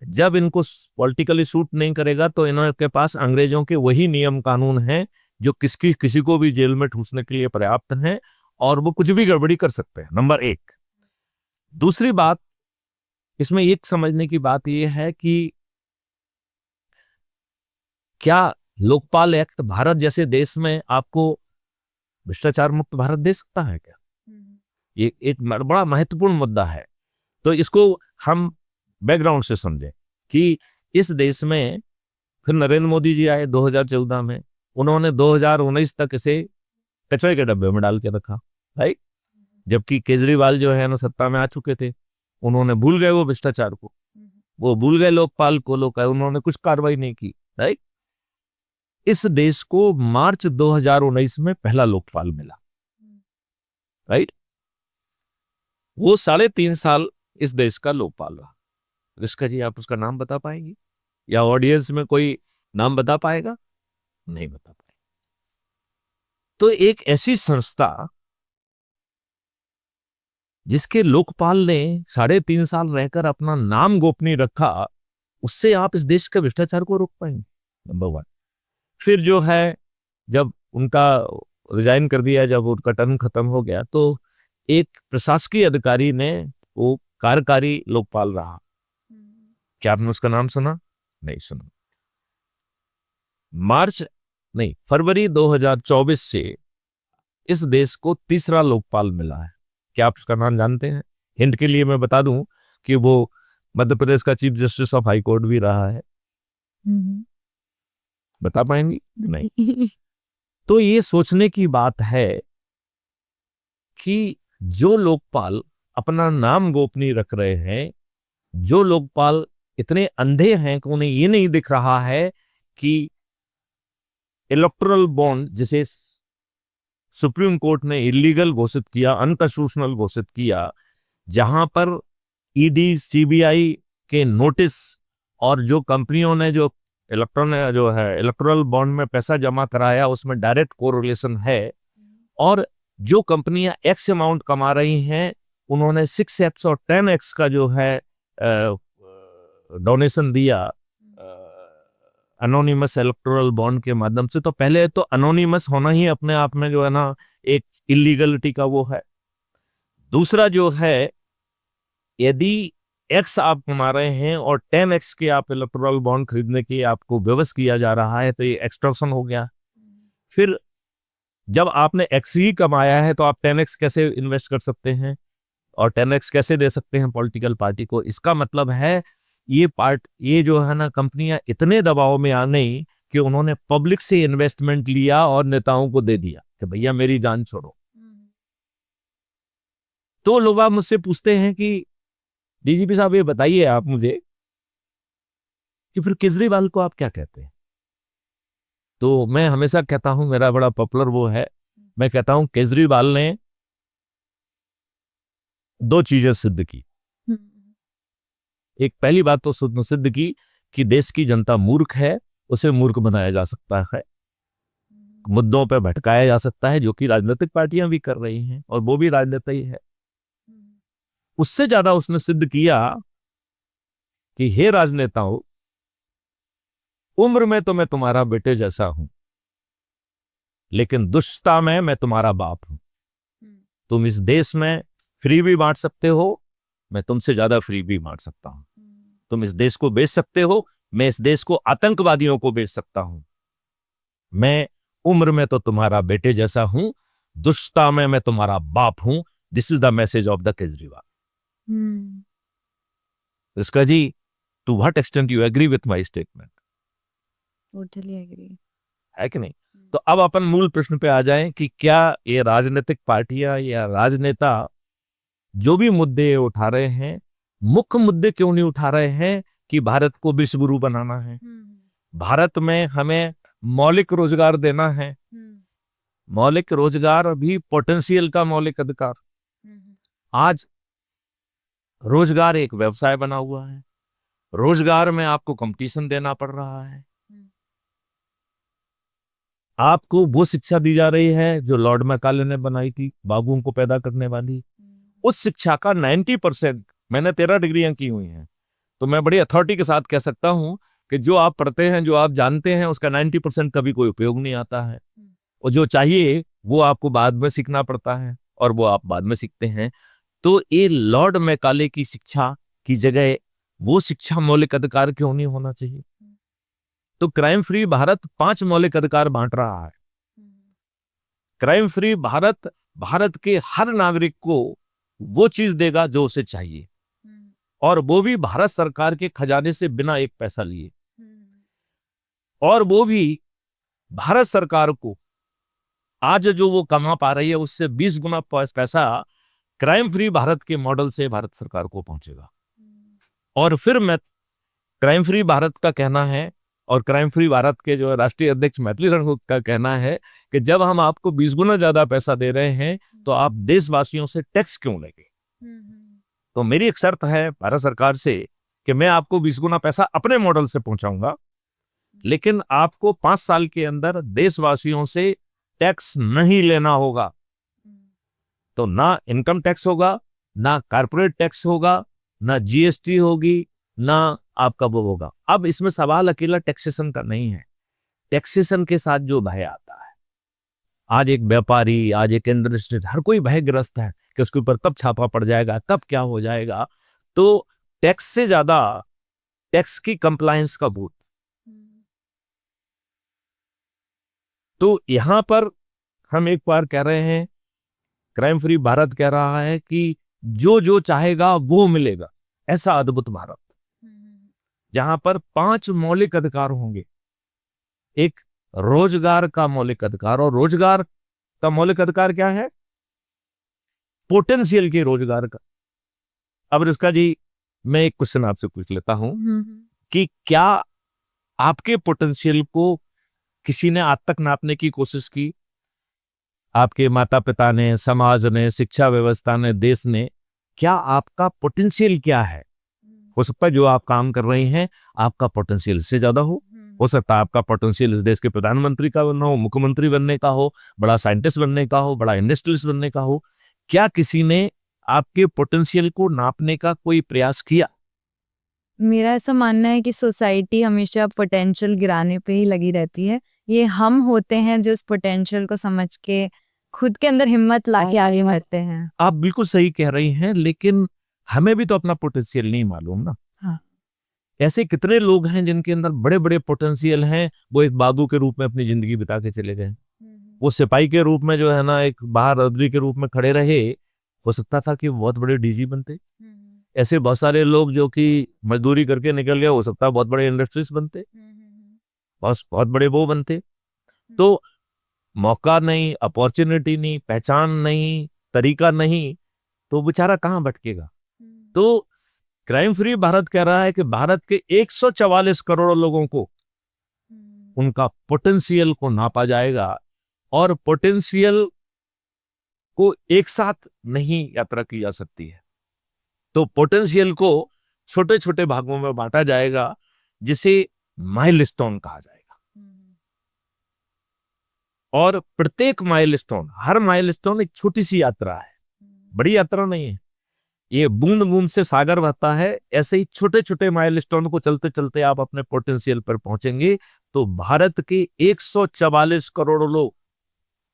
जब इनको पॉलिटिकली सूट नहीं करेगा तो इनके पास अंग्रेजों के वही नियम कानून हैं जो किसी को भी जेल में ठूसने के लिए पर्याप्त हैं और वो कुछ भी गड़बड़ी कर सकते हैं, नंबर 1। दूसरी बात, इसमें एक समझने की बात यह है कि क्या लोकपाल एक्ट भारत जैसे देश में आपको भ्रष्टाचार मुक्त भारत दे सकता है क्या? ये एक बड़ा महत्वपूर्ण मुद्दा है। तो इसको हम बैकग्राउंड से समझें कि इस देश में फिर नरेंद्र मोदी जी आए 2014 में, उन्होंने 2019 तक इसे कचरे के डब्बे में डाल के रखा, राइट? जबकि केजरीवाल जो है ना सत्ता में आ चुके थे, उन्होंने भूल गए वो भ्रष्टाचार को, वो भूल गए लोकपाल को, उन्होंने कुछ कार्रवाई नहीं की, राइट? इस देश को मार्च 2019 में पहला लोकपाल मिला, राइट? वो 3.5 साल इस देश का लोकपाल रहा। रिस्का जी, आप उसका नाम बता पाएंगे या ऑडियंस में कोई नाम बता पाएगा? नहीं बता पाएगा। तो एक ऐसी संस्था जिसके लोकपाल ने 3.5 साल रहकर अपना नाम गोपनीय रखा, उससे आप इस देश के भ्रष्टाचार को रोक पाएंगे? नंबर 1। फिर जो है जब उनका रिजाइन कर दिया, जब उनका टर्म खत्म हो गया, तो एक प्रशासकीय अधिकारी ने वो कार्यकारी लोकपाल रहा। क्या आपने उसका नाम सुना? नहीं सुना। फरवरी 2024 से इस देश को तीसरा लोकपाल मिला है। क्या आप उसका नाम जानते हैं? हिंट के लिए मैं बता दूं कि वो मध्य प्रदेश का chief justice of high court भी रहा है। बता पाएंगी? नहीं। तो ये सोचने की बात है कि जो लोकपाल अपना नाम गोपनीय रख रहे हैं, जो लोकपाल इतने अंधे हैं कि उन्हें ये नहीं दिख रहा है कि इलेक्टोरल बॉन्ड जिसे सुप्रीम कोर्ट ने इलीगल घोषित किया, अनकॉन्स्टिट्यूशनल घोषित किया, जहां पर ईडी सीबीआई के नोटिस और जो कंपनियों ने जो इलेक्टोरल बॉन्ड में पैसा जमा कराया उसमें डायरेक्ट कोरिलेशन है, और जो कंपनियां एक्स अमाउंट कमा रही हैं उन्होंने 6x और 10x का जो है डोनेशन दिया अनोनिमस इलेक्टोरल बॉन्ड के माध्यम से। तो पहले तो अनोनिमस होना ही अपने आप में जो है ना एक इलीगलिटी का वो है। दूसरा जो है, यदि x आप कमा रहे हैं और 10x के आप इलेक्टोरल बॉन्ड खरीदने की आपको विवश किया जा रहा है, तो ये एक्सटॉर्शन हो गया। फिर जब आपने x ही कमाया है तो आप 10x कैसे इन्वेस्ट कर सकते हैं और 10x कैसे दे सकते हैं पॉलिटिकल पार्टी को? इसका मतलब है ये जो है ना कंपनियां इतने दबाव में आ गई कि उन्होंने पब्लिक से इन्वेस्टमेंट लिया और नेताओं को दे दिया कि भैया मेरी जान छोड़ो। तो लोग आप मुझसे पूछते हैं कि डीजीपी साहब ये बताइए आप मुझे कि फिर केजरीवाल को आप क्या कहते हैं? तो मैं हमेशा कहता हूं, मेरा बड़ा पॉपुलर वो है, मैं कहता हूं केजरीवाल ने 2 चीजें सिद्ध की। एक पहली बात तो सिद्ध की कि देश की जनता मूर्ख है, उसे मूर्ख बनाया जा सकता है, मुद्दों पर भटकाया जा सकता है, जो कि राजनीतिक पार्टियां भी कर रही हैं और वो भी राजनीति ही है। उससे ज्यादा उसने सिद्ध किया कि हे राजनेताओं, उम्र में तो मैं तुम्हारा बेटे जैसा हूं, लेकिन दुष्टता में मैं तुम्हारा बाप हूं। तुम इस देश में फ्री भी बांट सकते हो, मैं तुमसे ज्यादा फ्री भी बांट सकता हूं। तुम इस देश को बेच सकते हो, मैं इस देश को आतंकवादियों को बेच सकता हूं। मैं उम्र में तो तुम्हारा बेटे जैसा हूं, दुष्टता में मैं तुम्हारा बाप हूं। This is the message of the Kejriwal. इसका जी, to what extent you agree with my statement? Totally agree. है कि नहीं? तो अब अपन मूल प्रश्न पे आ जाएं कि क्या ये राजनीतिक पार्टियां या राजनेता जो भी मुद्दे उठा रहे हैं, मुख्य मुद्दे क्यों नहीं उठा रहे हैं कि भारत को विश्व गुरु बनाना है, भारत में हमें मौलिक रोजगार देना है। मौलिक रोजगार भी पोटेंशियल का मौलिक अधिकार। आज रोजगार एक व्यवसाय बना हुआ है, रोजगार में आपको कंपटीशन देना पड़ रहा है। आपको वो शिक्षा दी जा रही है जो लॉर्ड मैकाले ने बनाई थी, बाबुओं को पैदा करने वाली। उस शिक्षा का 90%, मैंने 13 डिग्रियां की हुई हैं, तो मैं बड़ी अथॉरिटी के साथ कह सकता हूं कि जो आप पढ़ते हैं, जो आप जानते हैं, उसका 90% कभी कोई उपयोग नहीं आता है। और जो चाहिए वो आपको बाद में सीखना पड़ता है, और वो आप बाद में सीखते हैं। तो ये लॉर्ड मैकाले की शिक्षा की जगह वो शिक्षा मौलिक अधिकार क्यों नहीं होना चाहिए? तो क्राइम फ्री भारत 5 मौलिक अधिकार बांट रहा है। क्राइम फ्री भारत भारत के हर नागरिक को वो चीज देगा जो उसे चाहिए, और वो भी भारत सरकार के खजाने से बिना एक पैसा लिए, और वो भी भारत सरकार को आज जो वो कमा पा रही है उससे 20 गुना पैसा क्राइम फ्री भारत के मॉडल से भारत सरकार को पहुंचेगा। और फिर मैं क्राइम फ्री भारत का कहना है, और क्राइम फ्री भारत के जो राष्ट्रीय अध्यक्ष मैथिली रणगुप्त का कहना है कि जब हम आपको 20 गुना ज्यादा पैसा दे रहे हैं तो आप देशवासियों से टैक्स क्यों लेंगे? तो मेरी एक शर्त है भारत सरकार से कि मैं आपको 20 गुना पैसा अपने मॉडल से पहुंचाऊंगा, लेकिन आपको 5 साल के अंदर देशवासियों से टैक्स नहीं लेना होगा। तो ना इनकम टैक्स होगा, ना कारपोरेट टैक्स होगा, ना जीएसटी होगी, ना आपका वो होगा। अब इसमें सवाल अकेला टैक्सेशन का नहीं है, टैक्सेशन के साथ जो भय आता है, आज एक व्यापारी, आज एक इंडस्ट्री, हर कोई भयग्रस्त है कि उसके ऊपर कब छापा पड़ जाएगा, कब क्या हो जाएगा। तो टैक्स से ज्यादा टैक्स की कंप्लायंस का भूत। तो यहां पर हम एक बार कह रहे हैं, क्राइम फ्री भारत कह रहा है कि जो जो चाहेगा वो मिलेगा, ऐसा अद्भुत भारत जहां पर 5 मौलिक अधिकार होंगे। एक रोजगार का मौलिक अधिकार, और रोजगार का मौलिक अधिकार क्या है? पोटेंशियल के रोजगार का। अब इसका जी, मैं एक क्वेश्चन आपसे पूछ लेता हूं कि क्या आपके पोटेंशियल को किसी ने आज तक नापने की कोशिश की? आपके माता पिता ने, समाज ने, शिक्षा व्यवस्था ने, देश ने, क्या आपका पोटेंशियल क्या है? हो सकता है जो आप काम कर रहे हैं आपका पोटेंशियल इससे ज्यादा हो सकता है आपका पोटेंशियल इस देश के प्रधानमंत्री का बनना हो, मुख्यमंत्री बनने का हो, बड़ा साइंटिस्ट बनने का हो, बड़ा इंडस्ट्रियलिस्ट बनने का हो। क्या किसी ने आपके पोटेंशियल को नापने का कोई प्रयास किया? मेरा ऐसा मानना है कि सोसाइटी हमेशा पोटेंशियल गिराने पे ही लगी रहती है। ये हम होते हैं जो उस पोटेंशियल को समझ के खुद के अंदर हिम्मत लाके आगे बढ़ते हैं। आप बिल्कुल सही कह रही हैं, लेकिन हमें भी तो अपना पोटेंशियल नहीं मालूम ना। हाँ। ऐसे कितने लोग हैं जिनके अंदर बड़े बड़े पोटेंशियल हैं, वो एक बाबू के रूप में अपनी जिंदगी बिता के चले गए। वो सिपाही के रूप में जो है ना, एक बहादुरी के रूप में खड़े रहे, हो सकता था कि वो बहुत बड़े डीजी बनते। ऐसे बहुत सारे लोग जो कि मजदूरी करके निकल गए, हो सकता है बहुत बड़े इंडस्ट्रीज बनते, बहुत बड़े वो बनते। तो मौका नहीं, अपॉर्चुनिटी नहीं, पहचान नहीं, तरीका नहीं, तो बेचारा कहाँ भटकेगा? तो क्राइम फ्री भारत कह रहा है कि भारत के 144 करोड़ लोगों को उनका पोटेंशियल को नापा जाएगा, और पोटेंशियल को एक साथ नहीं यात्रा की जा सकती है। तो पोटेंशियल को छोटे छोटे भागों में बांटा जाएगा, जिसे माइलस्टोन कहा जाएगा। और प्रत्येक माइलस्टोन, हर माइलस्टोन एक छोटी सी यात्रा है, बड़ी यात्रा नहीं है। ये बूंद बूंद से सागर बहता है, ऐसे ही छोटे छोटे माइलस्टोन को चलते चलते आप अपने पोटेंशियल पर पहुंचेंगे। तो भारत के 144 करोड़ लोग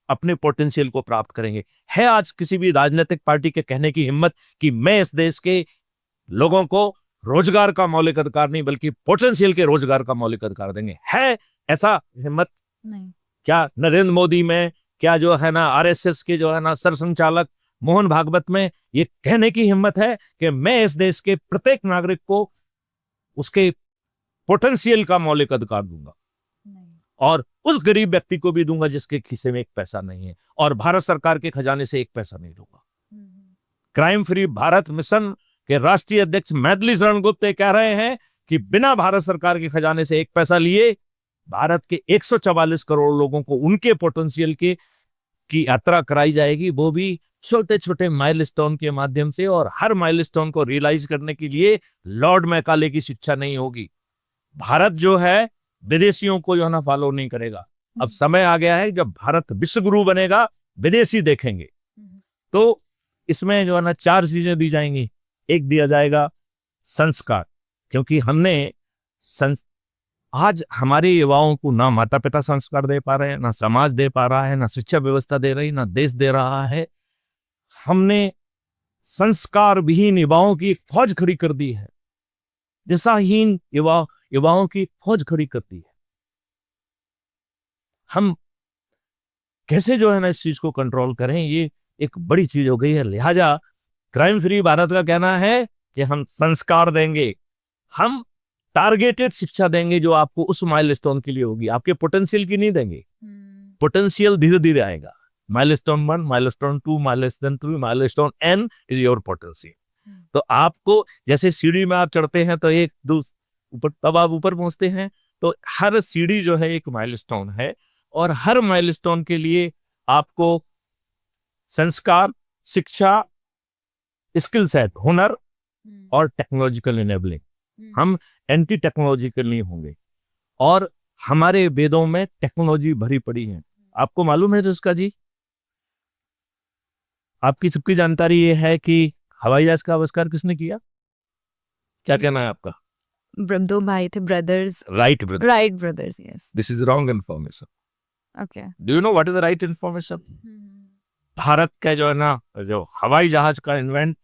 अपने पोटेंशियल को प्राप्त करेंगे। है आज किसी भी राजनीतिक पार्टी के कहने की हिम्मत कि मैं इस देश के लोगों को रोजगार का मौलिक अधिकार नहीं बल्कि पोटेंशियल के रोजगार का मौलिक अधिकार देंगे? है ऐसा हिम्मत? नहीं। क्या नरेंद्र मोदी में, क्या जो है ना आरएसएस के जो है ना सरसंघचालक मोहन भागवत में ये कहने की हिम्मत है कि मैं इस देश के प्रत्येक नागरिक को उसके पोटेंशियल का मौलिक अधिकार दूंगा और उस गरीब व्यक्ति को भी दूंगा जिसके खीसे में एक पैसा नहीं है, और भारत सरकार के खजाने से एक पैसा नहीं दूंगा? क्राइम फ्री भारत मिशन के राष्ट्रीय अध्यक्ष मैथिली शरण गुप्ता कह रहे हैं कि बिना भारत सरकार के खजाने से एक पैसा लिए भारत के 144 करोड़ लोगों को उनके पोटेंशियल की यात्रा कराई जाएगी, वो भी छोटे छोटे माइलस्टोन के माध्यम से। और हर माइलस्टोन को रियलाइज करने के लिए लॉर्ड मैकाले की शिक्षा नहीं होगी। भारत जो है विदेशियों को जो है ना फॉलो नहीं करेगा। अब समय आ गया है जब भारत विश्व गुरु बनेगा, विदेशी देखेंगे। तो इसमें जो है ना 4 चीजें दी जाएंगी। एक दिया जाएगा संस्कार, क्योंकि हमने आज हमारे युवाओं को ना माता पिता संस्कार दे पा रहे हैं, ना समाज दे पा रहा है, ना शिक्षा व्यवस्था दे रही, ना देश दे रहा है। हमने संस्कार विहीन युवाओं की एक फौज खड़ी कर दी है, दिशाहीन युवाओं की फौज खड़ी कर दी है। हम कैसे जो है ना इस चीज को कंट्रोल करें, ये एक बड़ी चीज हो गई है। लिहाजा क्राइम फ्री भारत का कहना है कि हम संस्कार देंगे, हम टारगेटेड शिक्षा देंगे जो आपको उस माइलस्टोन के लिए होगी, आपके पोटेंशियल की नहीं देंगे। पोटेंशियल धीरे धीरे आएगा। Milestone 1, milestone 2, milestone 3, milestone n is your potential. तो आपको जैसे सीढ़ी में आप चढ़ते हैं तो एक दो ऊपर, तब आप ऊपर पहुंचते हैं। तो हर सीढ़ी जो है एक माइलस्टोन है, और हर माइलस्टोन के लिए आपको संस्कार, शिक्षा, स्किल सेट, हुनर और टेक्नोलॉजिकल इनेबलिंग। हम एंटी टेक्नोलॉजिकल नहीं होंगे, और हमारे वेदों में टेक्नोलॉजी भरी पड़ी है। आपको मालूम है जिसका जी, आपकी सबकी जानकारी ये है कि हवाई जहाज का आविष्कार किसने किया? क्या कहना है आपका? दो भाई थे, brothers. Wright brothers, yes. This is wrong information. Okay. Do you know what is the right information? Bharat का जो है ना जो हवाई जहाज का इन्वेंट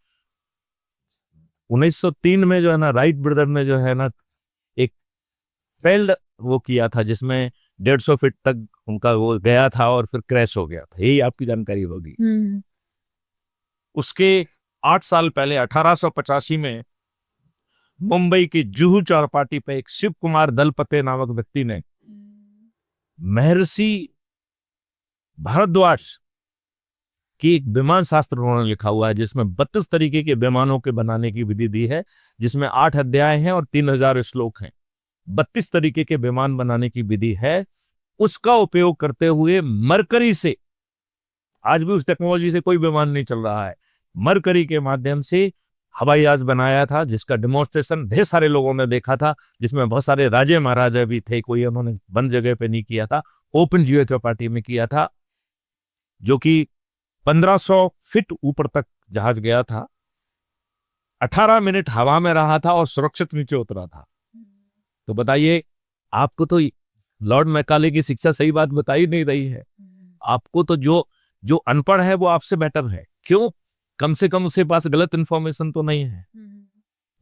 1903 में जो है ना राइट ब्रदर ने जो है ना एक फेल्ड वो किया था, जिसमें 150 फीट तक उनका वो गया था और फिर क्रैश हो गया था। यही आपकी जानकारी होगी। उसके 8 साल पहले 1885 में मुंबई की जुहू चौपाटी पे एक शिव कुमार दलपते नामक व्यक्ति ने महर्षि भारद्वाज की एक विमान शास्त्र उन्होंने लिखा हुआ है, जिसमें 32 तरीके के विमानों के बनाने की विधि दी है, जिसमें 8 अध्याय हैं और 3000 श्लोक हैं। 32 तरीके के विमान बनाने की विधि है। उसका उपयोग करते हुए मरकरी से, आज भी उस टेक्नोलॉजी से कोई विमान नहीं चल रहा है, मरकरी के माध्यम से हवाई जहाज बनाया था, जिसका डेमोन्स्ट्रेशन ढेर सारे लोगों ने देखा था, जिसमें बहुत सारे राजे महाराजा भी थे। कोई उन्होंने बंद जगह पे नहीं किया था, ओपन जियो चौपाटी में किया था, जो कि 1500 फीट ऊपर तक जहाज गया था। 18 मिनट हवा में रहा था और सुरक्षित नीचे उतरा था। तो बताइए, आपको तो लॉर्ड मैकाले की शिक्षा सही बात बताई नहीं रही है। आपको तो जो अनपढ़ है वो आपसे बेटर है। क्यों? कम से कम उसके पास गलत इंफॉर्मेशन तो नहीं है।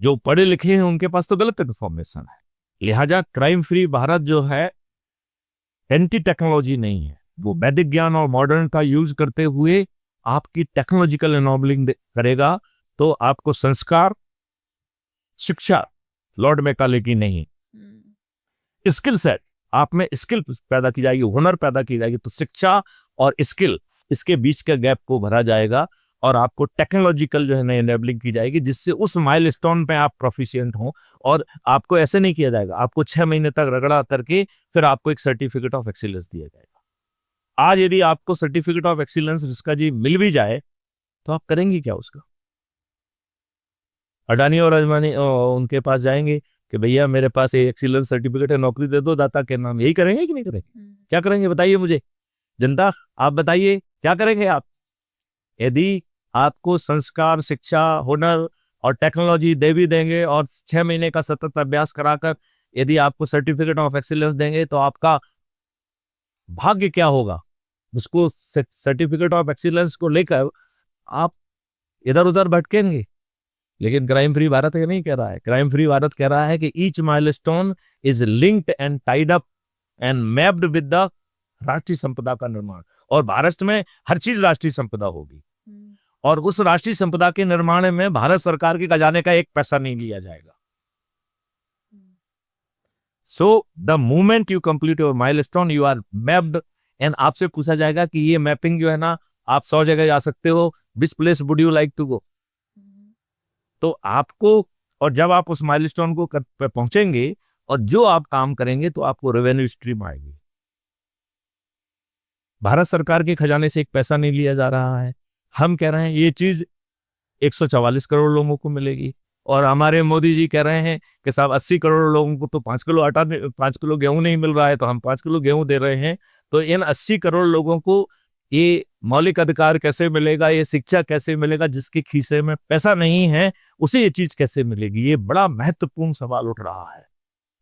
जो पढ़े लिखे हैं उनके पास तो गलत इंफॉर्मेशन है। लिहाजा क्राइम फ्री भारत जो है एंटी टेक्नोलॉजी नहीं है, वो वैदिक ज्ञान और मॉडर्न का यूज करते हुए आपकी टेक्नोलॉजिकल इनोबलिंग करेगा। तो आपको संस्कार, शिक्षा लॉर्ड मैकाले की नहीं, स्किल सेट, आप में स्किल पैदा की जाएगी, हुनर पैदा की जाएगी। तो शिक्षा और स्किल, इसके बीच के गैप को भरा जाएगा और आपको टेक्नोलॉजिकल जो है ना इनेबलिंग की जाएगी, जिससे उस माइलस्टोन पे आप प्रोफिशिएंट हो। और आपको ऐसे नहीं किया जाएगा, आपको 6 महीने तक रगड़ा करके फिर आपको एक सर्टिफिकेट ऑफ एक्सीलेंस दिया जाएगा। आज यदि आपको सर्टिफिकेट ऑफ एक्सीलेंस रिस्का जी मिल भी जाए तो आप करेंगे क्या उसका? अडानी और अजमानी उनके पास जाएंगे कि भैया मेरे पास ये एक्सीलेंस सर्टिफिकेट है, नौकरी दे दो दाता के नाम। यही करेंगे कि नहीं करेंगे? क्या करेंगे बताइए मुझे, जनता आप बताइए क्या करेंगे आप? यदि आपको संस्कार, शिक्षा, हुनर और टेक्नोलॉजी दे भी देंगे और 6 महीने का सतत अभ्यास कराकर यदि आपको सर्टिफिकेट ऑफ एक्सीलेंस देंगे तो आपका भाग्य क्या होगा, उसको सर्टिफिकेट ऑफ एक्सीलेंस को लेकर आप इधर उधर भटकेंगे। लेकिन क्राइम फ्री भारत ये नहीं कह रहा है। क्राइम फ्री भारत कह रहा है कि each milestone is linked and tied up and mapped with the राष्ट्रीय संपदा का निर्माण। और महाराष्ट्र में हर चीज राष्ट्रीय संपदा होगी और उस राष्ट्रीय संपदा के निर्माण में भारत सरकार के खजाने का एक पैसा नहीं लिया जाएगा। So the moment you complete your milestone you are mapped and आपसे पूछा जाएगा कि ये मैपिंग जो है ना, आप 100 जगह जा सकते हो, which place would you like to go. तो आपको, और जब आप उस माइलस्टोन को पे पहुंचेंगे और जो आप काम करेंगे तो आपको रेवेन्यू स्ट्रीम आएगी। भारत सरकार के खजाने से एक पैसा नहीं लिया जा रहा है। हम कह रहे हैं ये चीज 144 करोड़ लोगों को मिलेगी और हमारे मोदी जी कह रहे हैं कि साहब 80 करोड़ लोगों को तो 5 किलो आटा, 5 किलो गेहूं नहीं मिल रहा है तो हम 5 किलो गेहूं दे रहे हैं। तो इन 80 करोड़ लोगों को ये मौलिक अधिकार कैसे मिलेगा, ये शिक्षा कैसे मिलेगा, जिसके खीसे में पैसा नहीं है उसे ये चीज कैसे मिलेगी? ये बड़ा महत्वपूर्ण सवाल उठ रहा है।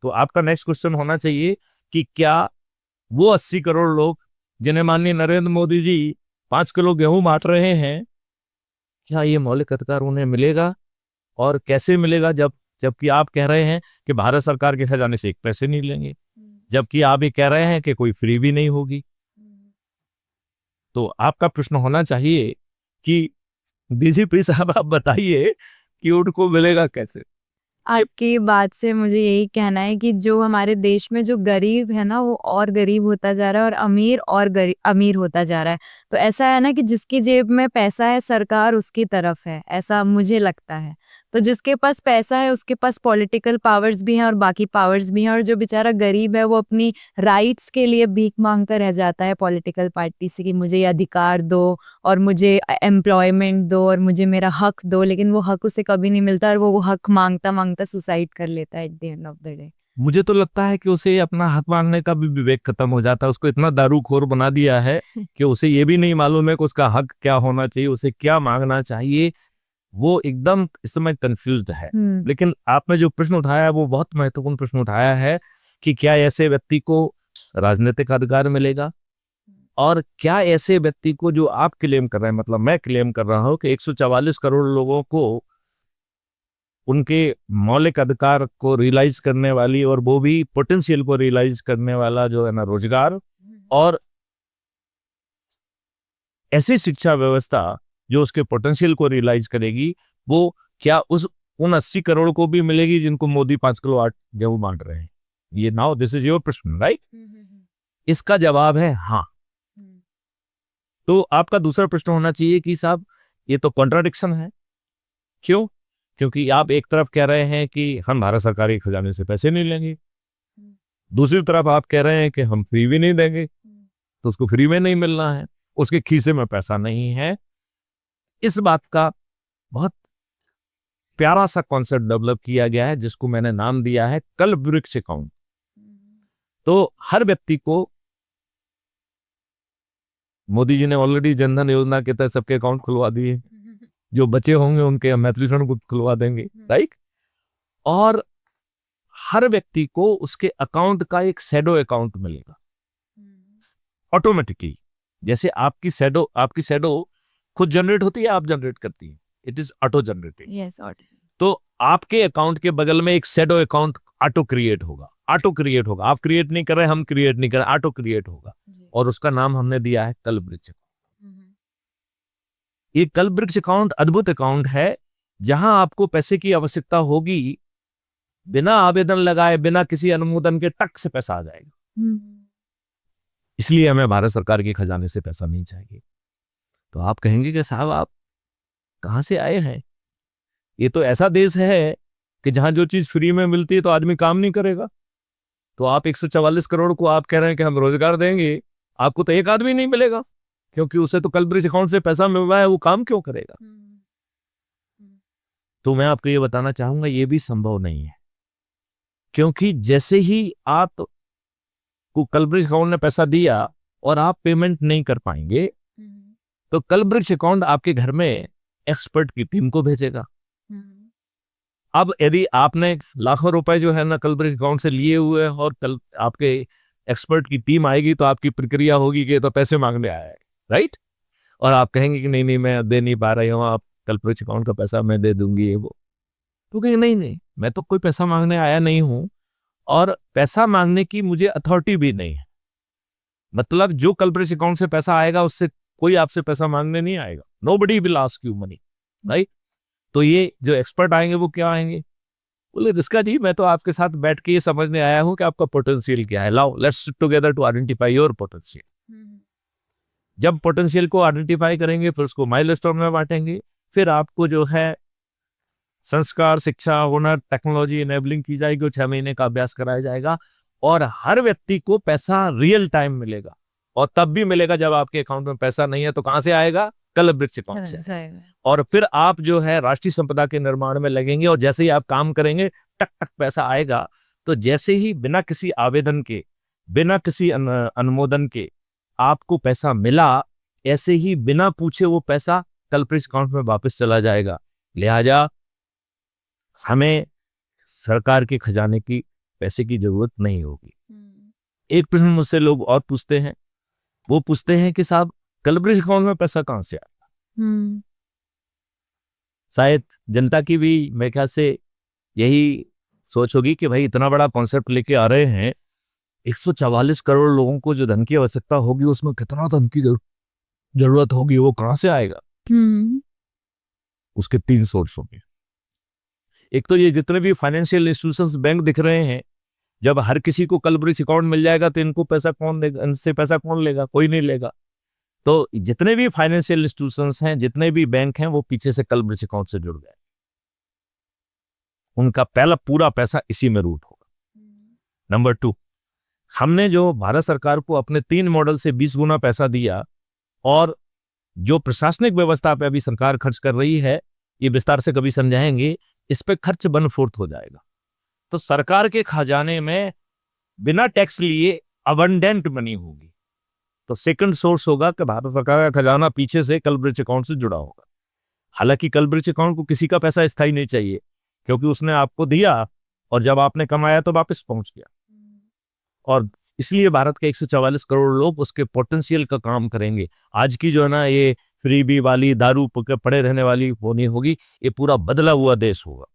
तो आपका नेक्स्ट क्वेश्चन होना चाहिए कि क्या वो 80 करोड़ लोग जिन्हें माननीय नरेंद्र मोदी जी 5 किलो गेहूं बांट रहे हैं, क्या ये मौलिक अधिकार उन्हें मिलेगा और कैसे मिलेगा? जबकि आप कह रहे हैं कि भारत सरकार के खजाने से एक पैसे नहीं लेंगे, जबकि आप ये कह रहे हैं कि कोई फ्री भी नहीं होगी। तो आपका प्रश्न होना चाहिए कि डीजीपी साहब आप बताइए कि उनको मिलेगा कैसे? आपकी बात से मुझे यही कहना है कि जो हमारे देश में जो गरीब है ना वो और गरीब होता जा रहा है और अमीर और अमीर होता जा रहा है। तो ऐसा है ना कि जिसकी जेब में पैसा है सरकार उसकी तरफ है, ऐसा मुझे लगता है। तो जिसके पास पैसा है उसके पास पॉलिटिकल पावर्स भी हैं और बाकी पावर्स भी हैं, और जो बेचारा गरीब है वो अपनी राइट्स के लिए भीख मांगता रह जाता है पॉलिटिकल पार्टी से कि मुझे ये अधिकार दो और मुझे एम्प्लॉयमेंट दो और मुझे मेरा हक दो, लेकिन वो हक उसे कभी नहीं मिलता और वो हक मांगता मांगता सुसाइड कर लेता है at the end of the day. मुझे तो लगता है कि उसे अपना हक मांगने का भी विवेक खत्म हो जाता है। उसको इतना दारूखोर बना दिया है कि उसे ये भी नहीं मालूम है कि उसका हक क्या होना चाहिए, उसे क्या मांगना चाहिए। वो एकदम इस समय कंफ्यूज्ड है। लेकिन आपने जो प्रश्न उठाया है वो बहुत महत्वपूर्ण प्रश्न उठाया है कि क्या ऐसे व्यक्ति को राजनीतिक अधिकार मिलेगा, और क्या ऐसे व्यक्ति को जो आप क्लेम कर रहे हैं, मतलब मैं क्लेम कर रहा हूं कि 144 करोड़ लोगों को उनके मौलिक अधिकार को रियलाइज करने वाली और वो भी पोटेंशियल को रियलाइज करने वाला जो है ना रोजगार और ऐसी शिक्षा व्यवस्था जो उसके पोटेंशियल को रियलाइज करेगी, वो क्या उन 80 करोड़ को भी मिलेगी जिनको मोदी 5 किलो गेहूं बांट रहे हैं? ये नाउ दिस इज योर प्रश्न, राइट? इसका जवाब है हाँ। तो आपका दूसरा प्रश्न होना चाहिए कि साहब ये तो कॉन्ट्राडिक्शन है। क्यों? क्योंकि आप एक तरफ कह रहे हैं कि हम भारत सरकार के खजाने से पैसे नहीं लेंगे, दूसरी तरफ आप कह रहे हैं कि हम फ्री भी नहीं देंगे, तो उसको फ्री में नहीं मिलना है, उसके खीसे में पैसा नहीं है। इस बात का बहुत प्यारा सा कॉन्सेप्ट डेवलप किया गया है जिसको मैंने नाम दिया है कल्प वृक्ष अकाउंट। तो हर व्यक्ति को मोदी जी ने ऑलरेडी जनधन योजना के तहत सबके अकाउंट खुलवा दिए, जो बचे होंगे उनके मैत्रीण को खुलवा देंगे, राइट? और हर व्यक्ति को उसके अकाउंट का एक शैडो अकाउंट मिलेगा ऑटोमेटिकली। जैसे आपकी शैडो खुद जनरेट होती है, आप जनरेट करती है, it is auto generated. Yes, auto. तो आपके अकाउंट के बगल में एक शैडो अकाउंट ऑटो क्रिएट होगा। आप क्रिएट नहीं कर रहे, हम क्रिएट नहीं कर रहे, ऑटो क्रिएट होगा और उसका नाम हमने दिया है कल्प वृक्ष। ये कल्प वृक्ष अकाउंट अद्भुत अकाउंट है जहां आपको पैसे की आवश्यकता होगी, बिना आवेदन लगाए, बिना किसी अनुमोदन के टक से पैसा आ जाएगा। इसलिए हमें भारत सरकार के खजाने से पैसा नहीं चाहिए। तो आप कहेंगे कि साहब आप कहां से आए हैं? ये तो ऐसा देश है कि जहां जो चीज फ्री में मिलती है तो आदमी काम नहीं करेगा। तो आप 144 करोड़ को आप कह रहे हैं कि हम रोजगार देंगे, आपको तो एक आदमी नहीं मिलेगा क्योंकि उसे तो कल्प वृक्ष अकाउंट से पैसा मिल रहा है, वो काम क्यों करेगा? तो मैं आपको ये बताना चाहूंगा ये भी संभव नहीं है, क्योंकि जैसे ही आप को कल्प वृक्ष अकाउंट ने पैसा दिया और आप पेमेंट नहीं कर पाएंगे तो कल्प वृक्ष अकाउंट आपके घर में एक्सपर्ट की टीम को भेजेगा। अब यदि आपने लाखों रुपए जो है ना कलब्रिज अकाउंट से लिए हुए हैं और कल आपके एक्सपर्ट की टीम आएगी तो आपकी प्रक्रिया होगी कि ये तो पैसे मांगने आया है, राइट? और आप कहेंगे कि नहीं नहीं मैं दे नहीं पा रही हूँ, आप कलब्रिज अकाउंट का पैसा मैं दे दूंगी ये वो। तो कहेंगे नहीं नहीं मैं तो कोई पैसा मांगने आया नहीं हूँ और पैसा मांगने की मुझे अथॉरिटी भी नहीं है। मतलब जो कलब्रिज अकाउंट से पैसा आएगा उससे कोई आपसे पैसा मांगने नहीं आएगा। Nobody will ask you money, right? तो ये जो एक्सपर्ट आएंगे वो क्या आएंगे, बोले रिस्का जी मैं तो आपके साथ बैठ के ये समझने आया हूं कि आपका पोटेंशियल क्या है, लाओ let's sit together to identify your potential. जब पोटेंशियल को आइडेंटिफाई करेंगे फिर उसको माइलस्टोन में बांटेंगे, फिर आपको जो है संस्कार, शिक्षा, हुनर, टेक्नोलॉजी इनेबलिंग की जाएगी, 6 महीने का अभ्यास कराया जाएगा और हर व्यक्ति को पैसा रियल टाइम मिलेगा। और तब भी मिलेगा जब आपके अकाउंट में पैसा नहीं है तो कहां से आएगा, कलब्रिज अकाउंट से। और फिर आप जो है राष्ट्रीय संपदा के निर्माण में लगेंगे और जैसे ही आप काम करेंगे टक टक पैसा आएगा। तो जैसे ही बिना किसी आवेदन के, बिना किसी अनुमोदन के आपको पैसा मिला, ऐसे ही बिना पूछे वो पैसा कलब्रिज अकाउंट में वापस चला जाएगा। लिहाजा हमें सरकार के खजाने की पैसे की जरूरत नहीं होगी। एक प्रश्न मुझसे लोग और पूछते हैं, वो पूछते हैं कि साहब कलब्रिज अकाउंट में पैसा कहां से आया? शायद जनता की भी मेरे ख्याल से यही सोच होगी कि भाई इतना बड़ा कॉन्सेप्ट लेके आ रहे हैं, 144 करोड़ लोगों को जो धन की आवश्यकता होगी उसमें कितना धन की जरूरत होगी, वो कहां से आएगा? उसके 3 सोर्स होंगे। एक तो ये जितने भी फाइनेंशियल इंस्टीट्यूशंस, बैंक दिख रहे हैं, जब हर किसी को कलब्रिज अकाउंट मिल जाएगा तो इनको पैसा कौन देगा, इनसे पैसा कौन लेगा? कोई नहीं लेगा। तो जितने भी फाइनेंशियल इंस्टीट्यूशंस हैं, जितने भी बैंक हैं, वो पीछे से कलब्रिज अकाउंट से जुड़ गए। उनका पहला पूरा पैसा इसी में रूट होगा। नंबर 2, हमने जो भारत सरकार को अपने 3 मॉडल से 20 गुना पैसा दिया और जो प्रशासनिक व्यवस्था पे अभी सरकार खर्च कर रही है, ये विस्तार से कभी समझाएंगे, इस पे खर्च 1/4 हो जाएगा। तो सरकार के खजाने में बिना टैक्स लिए अबंडेंट मनी होगी। तो सेकंड सोर्स होगा कि भारत सरकार का खजाना पीछे से कलब्रिज अकाउंट से जुड़ा होगा। हालांकि कलब्रिज अकाउंट को किसी का पैसा स्थायी नहीं चाहिए, क्योंकि उसने आपको दिया और जब आपने कमाया तो वापस पहुंच गया। और इसलिए भारत के 144 करोड़ लोग उसके पोटेंशियल का काम करेंगे। आज की जो है ना ये फ्रीबी वाली, दारू पड़े रहने वाली वो नहीं होगी, ये पूरा बदला हुआ देश होगा।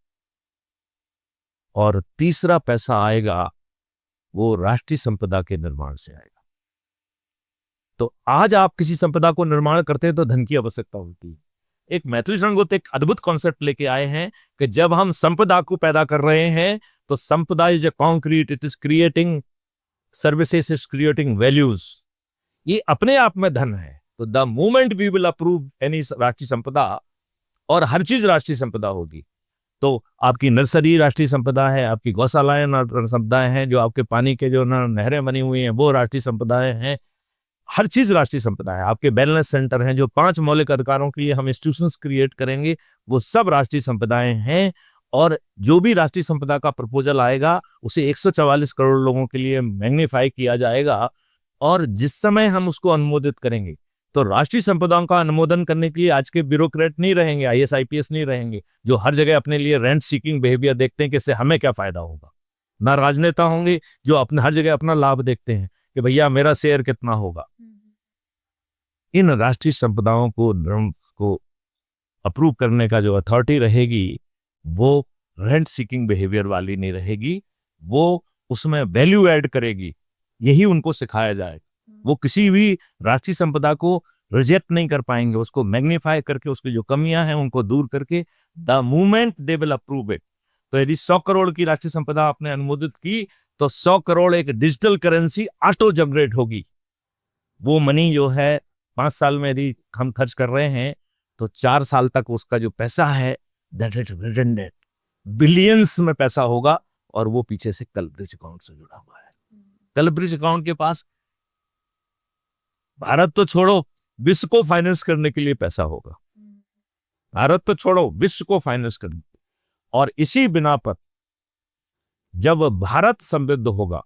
और तीसरा पैसा आएगा वो राष्ट्रीय संपदा के निर्माण से आएगा। तो आज आप किसी संपदा को निर्माण करते हैं तो धन की आवश्यकता होती है। एक मैथिली संगोत एक अद्भुत कॉन्सेप्ट लेके आए हैं कि जब हम संपदा को पैदा कर रहे हैं तो संपदा is a concrete, it is creating services, is creating values. ये अपने आप में धन है। तो the moment we will approve any राष्ट्रीय संपदा, और हर चीज राष्ट्रीय संपदा होगी, तो आपकी नर्सरी राष्ट्रीय संपदा है, आपकी गौशालाएं संपदाएं हैं, जो आपके पानी के जो नहरें बनी हुई हैं वो राष्ट्रीय संपदाएं हैं। हर चीज राष्ट्रीय संपदा है। आपके वेलनेस सेंटर हैं, जो 5 मौलिक अधिकारों के लिए हम इंस्टीट्यूशंस क्रिएट करेंगे, वो सब राष्ट्रीय संपदाएं हैं। और जो भी राष्ट्रीय संपदा का प्रपोजल आएगा उसे 144 करोड़ लोगों के लिए मैग्नीफाई किया जाएगा। और जिस समय हम उसको अनुमोदित करेंगे तो राष्ट्रीय संपदाओं का अनुमोदन करने के लिए आज के ब्यूरोक्रेट नहीं रहेंगे, IAS IPS नहीं रहेंगे, जो हर जगह अपने लिए रेंट सीकिंग बिहेवियर देखते हैं कि इससे हमें क्या फायदा होगा। ना राजनेता होंगे जो अपने हर जगह अपना लाभ देखते हैं कि भैया मेरा शेयर कितना होगा। इन राष्ट्रीय संपदाओं को अप्रूव करने का जो अथॉरिटी रहेगी वो रेंट सीकिंग बिहेवियर वाली नहीं रहेगी, वो उसमें वैल्यू ऐड करेगी। यही उनको सिखाया जाए। वो किसी भी राष्ट्रीय संपदा को रिजेक्ट नहीं कर पाएंगे, उसको मैग्नीफाई करके उसकी जो कमियां हैं उनको दूर करके the movement they will approve it. तो यदि 100 करोड़ की राष्ट्रीय संपदा आपने अनुमोदित की तो 100 करोड़ एक डिजिटल करेंसी ऑटो जनरेट होगी। वो मनी जो है 5 साल में यदि हम खर्च कर रहे हैं तो 4 साल तक उसका जो पैसा है दैट इज रिडंडेंट, बिलियंस में पैसा होगा। और वो पीछे से कलब्रिज अकाउंट से जुड़ा हुआ है। कलब्रिज अकाउंट के पास भारत तो छोड़ो विश्व को फाइनेंस करने के लिए पैसा होगा। भारत तो छोड़ो विश्व को फाइनेंस करने, और इसी बिना पर जब भारत समृद्ध होगा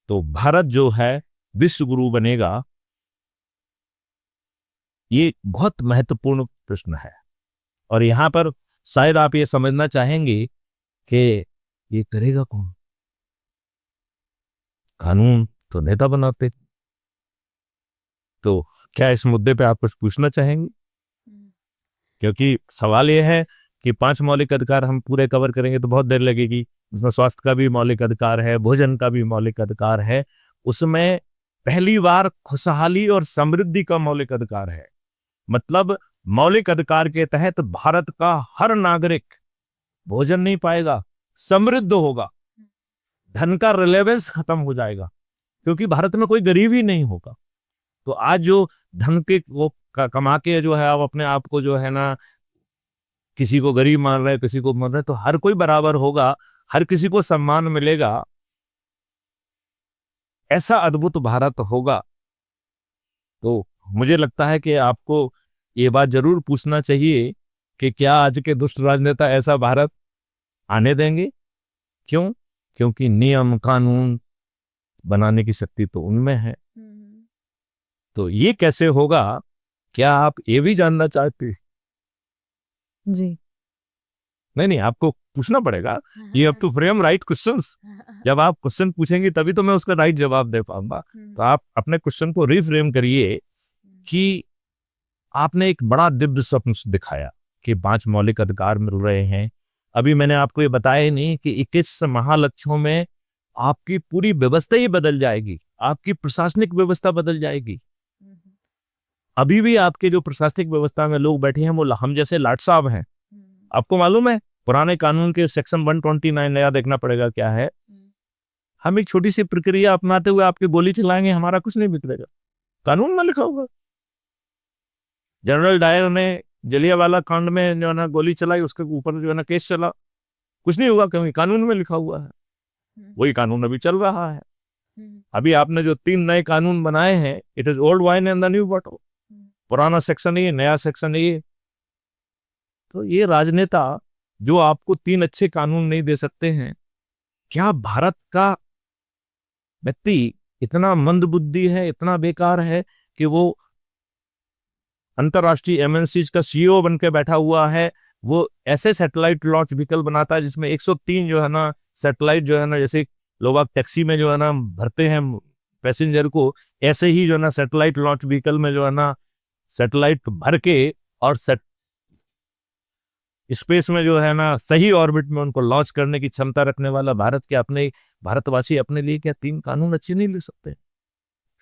तो भारत जो है विश्व गुरु बनेगा। ये बहुत महत्वपूर्ण प्रश्न है और यहाँ पर शायद आप ये समझना चाहेंगे कि ये करेगा कौन? कानून तो नेता बनाते। तो क्या इस मुद्दे पे आप कुछ पूछना चाहेंगे? क्योंकि सवाल ये है कि 5 मौलिक अधिकार हम पूरे कवर करेंगे तो बहुत देर लगेगी। उसमें स्वास्थ्य का भी मौलिक अधिकार है, भोजन का भी मौलिक अधिकार है, उसमें पहली बार खुशहाली और समृद्धि का मौलिक अधिकार है। मतलब मौलिक अधिकार के तहत भारत का हर नागरिक भोजन नहीं पाएगा, समृद्ध होगा, धन का रिलेवेंस खत्म हो जाएगा क्योंकि भारत में कोई गरीब ही नहीं होगा। तो आज जो धन के वो कमा के जो है आप अपने आप को जो है ना किसी को गरीब मान रहे हैं, किसी को मान रहे हैं, तो हर कोई बराबर होगा, हर किसी को सम्मान मिलेगा, ऐसा अद्भुत भारत होगा। तो मुझे लगता है कि आपको ये बात जरूर पूछना चाहिए कि क्या आज के दुष्ट राजनेता ऐसा भारत आने देंगे? क्यों? क्योंकि नियम कानून बनाने की शक्ति तो उनमें है। तो ये कैसे होगा, क्या आप ये भी जानना चाहते? जी नहीं, आपको पूछना पड़ेगा। You have to frame right questions. जब आप क्वेश्चन पूछेंगे तभी तो मैं उसका राइट जवाब दे पाऊंगा। तो आप अपने क्वेश्चन को रिफ्रेम करिए कि आपने एक बड़ा दिव्य स्वप्न दिखाया कि 5 मौलिक अधिकार मिल रहे हैं। अभी मैंने आपको ये बताया ही नहीं कि 21 महालक्ष्यों में आपकी पूरी व्यवस्था ही बदल जाएगी, आपकी प्रशासनिक व्यवस्था बदल जाएगी। अभी भी आपके जो प्रशासनिक व्यवस्था में लोग बैठे हैं वो हम जैसे लाट साहब हैं। आपको मालूम है पुराने कानून के सेक्शन 129 नया देखना पड़ेगा क्या है। हम एक छोटी सी प्रक्रिया अपनाते हुए आपकी गोली चलाएंगे, हमारा कुछ नहीं बिगड़ेगा, कानून में लिखा होगा। जनरल डायर ने जलियांवाला कांड में जो है ना गोली चलाई, उसके ऊपर जो है ना केस चला, कुछ नहीं हुआ क्योंकि कानून में लिखा हुआ है। वही कानून अभी चल रहा है। अभी आपने जो 3 नए कानून बनाए हैं, it is old wine and the new bottle. पुराना सेक्शन ये, नया सेक्शन ये। तो ये राजनेता जो आपको 3 अच्छे कानून नहीं दे सकते हैं, क्या भारत का व्यक्ति इतना मंदबुद्धि है, इतना बेकार है कि वो अंतरराष्ट्रीय एमएनसीज का सीईओ बन के बैठा हुआ है। वो ऐसे सैटेलाइट लॉन्च व्हीकल बनाता है जिसमें 103 जो है ना सैटेलाइट जो है ना, जैसे लोग आप टैक्सी में जो है ना भरते हैं पैसेंजर को, ऐसे ही जो है ना सैटेलाइट लॉन्च व्हीकल में जो है ना सैटेलाइट भर के और स्पेस में जो है ना सही ऑर्बिट में उनको लॉन्च करने की क्षमता रखने वाला भारत के अपने भारतवासी अपने लिए क्या 3 कानून अच्छे नहीं ले सकते?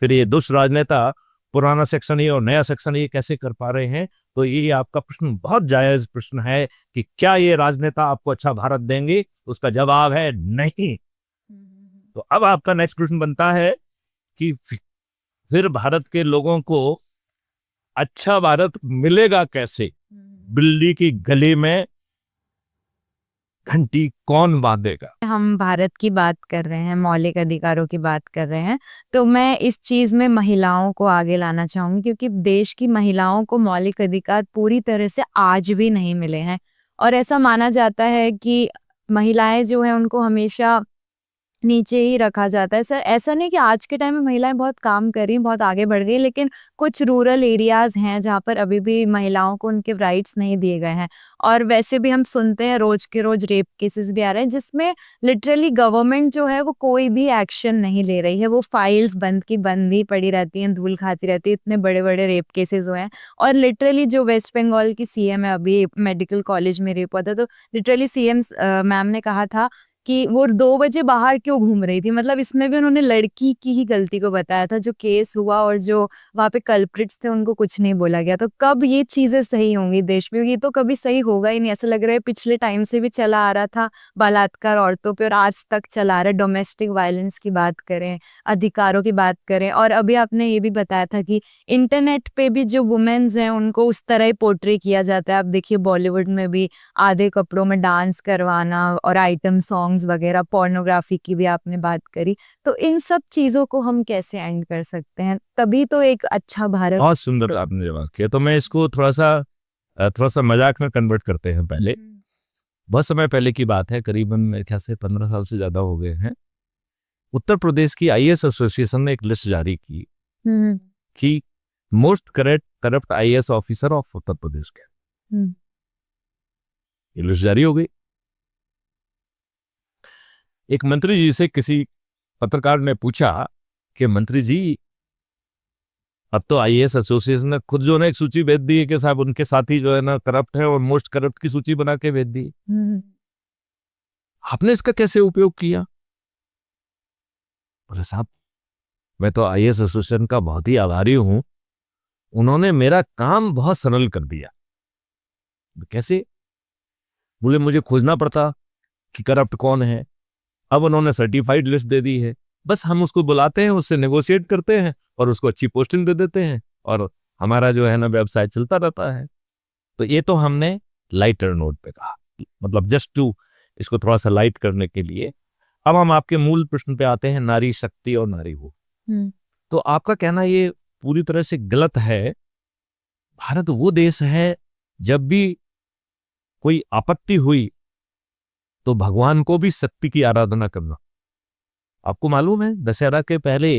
फिर ये दुष्ट राजनेता पुराना सेक्शन ये और नया सेक्शन ये कैसे कर पा रहे हैं? तो ये आपका प्रश्न बहुत जायज प्रश्न है कि क्या ये राजनेता आपको अच्छा भारत देंगे? उसका जवाब है नहीं। तो अब आपका नेक्स्ट प्रश्न बनता है कि फिर भारत के लोगों को अच्छा भारत मिलेगा कैसे? बिल्ली की गली में घंटी कौन बांधेगा? हम भारत की बात कर रहे हैं, मौलिक अधिकारों की बात कर रहे हैं, तो मैं इस चीज़ में महिलाओं को आगे लाना चाहूँगी क्योंकि देश की महिलाओं को मौलिक अधिकार पूरी तरह से आज भी नहीं मिले हैं। और ऐसा माना जाता है कि महिलाएं जो हैं उनको हमेशा नीचे ही रखा जाता है। सर ऐसा नहीं कि आज के टाइम में महिलाएं बहुत काम कर रही हैं, बहुत आगे बढ़ गई, लेकिन कुछ रूरल एरियाज़ हैं जहाँ पर अभी भी महिलाओं को उनके राइट्स नहीं दिए गए हैं। और वैसे भी हम सुनते हैं रोज के रोज रेप केसेस भी आ रहे हैं जिसमें लिटरली गवर्नमेंट जो है वो कोई भी एक्शन नहीं ले रही है। वो फाइल्स बंद की बंद ही पड़ी रहती हैं, धूल खाती रहती है। इतने बड़े बड़े रेप केसेस हुए हैं और लिटरली जो वेस्ट बंगाल की सीएम है, अभी मेडिकल कॉलेज में रेप हुआ था, तो लिटरली सीएम मैम ने कहा था कि वो 2 बजे बाहर क्यों घूम रही थी। मतलब इसमें भी उन्होंने लड़की की ही गलती को बताया था। जो केस हुआ और जो वहाँ पे कल्प्रिट्स थे उनको कुछ नहीं बोला गया। तो कब ये चीज़ें सही होंगी देश में? ये तो कभी सही होगा ही नहीं। ऐसा लग रहा है पिछले टाइम से भी चला आ रहा था बलात्कार औरतों पे और आज तक चला आ रहा है। डोमेस्टिक वायलेंस की बात करें, अधिकारों की बात करें, और अभी आपने ये भी बताया था कि इंटरनेट पे भी जो वुमेन्स हैं उनको उस तरह ही पोर्ट्रे किया जाता है। आप देखिए बॉलीवुड में भी आधे कपड़ों में डांस करवाना और आइटम सॉन्ग्स वगैरह, पोर्नोग्राफी की भी आपने बात करी। तो इन सब चीजों को हम कैसे एंड कर सकते हैं? तभी तो एक अच्छा भारत। बहुत सुंदर आपने जवाब किया। तो मैं इसको थोड़ा सा मजाक में कन्वर्ट करते हैं। पहले बहुत समय पहले की बात है, करीबन मेरे ख्याल से 15 साल से ज्यादा हो गए हैं। उत्तर प्रदेश की आईएएस एसोसिएशन ने एक लिस्ट जारी की कि most correct corrupt IAS officer of Uttar Pradesh के। हम्म, ये लिस्ट जारी हो गई। एक मंत्री जी से किसी पत्रकार ने पूछा कि मंत्री जी, अब तो आईएएस एसोसिएशन ने खुद जो है एक सूची भेज दी है कि साहब उनके साथी जो है ना करप्ट है और मोस्ट करप्ट की सूची बना के भेज दी, आपने इसका कैसे उपयोग किया? बोले साहब, मैं तो आईएएस एसोसिएशन का बहुत ही आभारी हूं, उन्होंने मेरा काम बहुत सरल कर दिया। कैसे? बोले मुझे खोजना पड़ता कि करप्ट कौन है, अब उन्होंने सर्टिफाइड लिस्ट दे दी है, बस हम उसको बुलाते हैं, उससे नेगोशिएट करते हैं और उसको अच्छी पोस्टिंग दे देते हैं और हमारा जो है ना व्यवसाय चलता रहता है। तो ये तो हमने लाइटर नोट पे कहा, मतलब जस्ट टू इसको थोड़ा सा लाइट करने के लिए। अब हम आपके मूल प्रश्न पे आते हैं, नारी शक्ति और नारी वो। तो आपका कहना ये पूरी तरह से गलत है। भारत वो देश है, जब भी कोई आपत्ति हुई तो भगवान को भी शक्ति की आराधना करना। आपको मालूम है दशहरा के पहले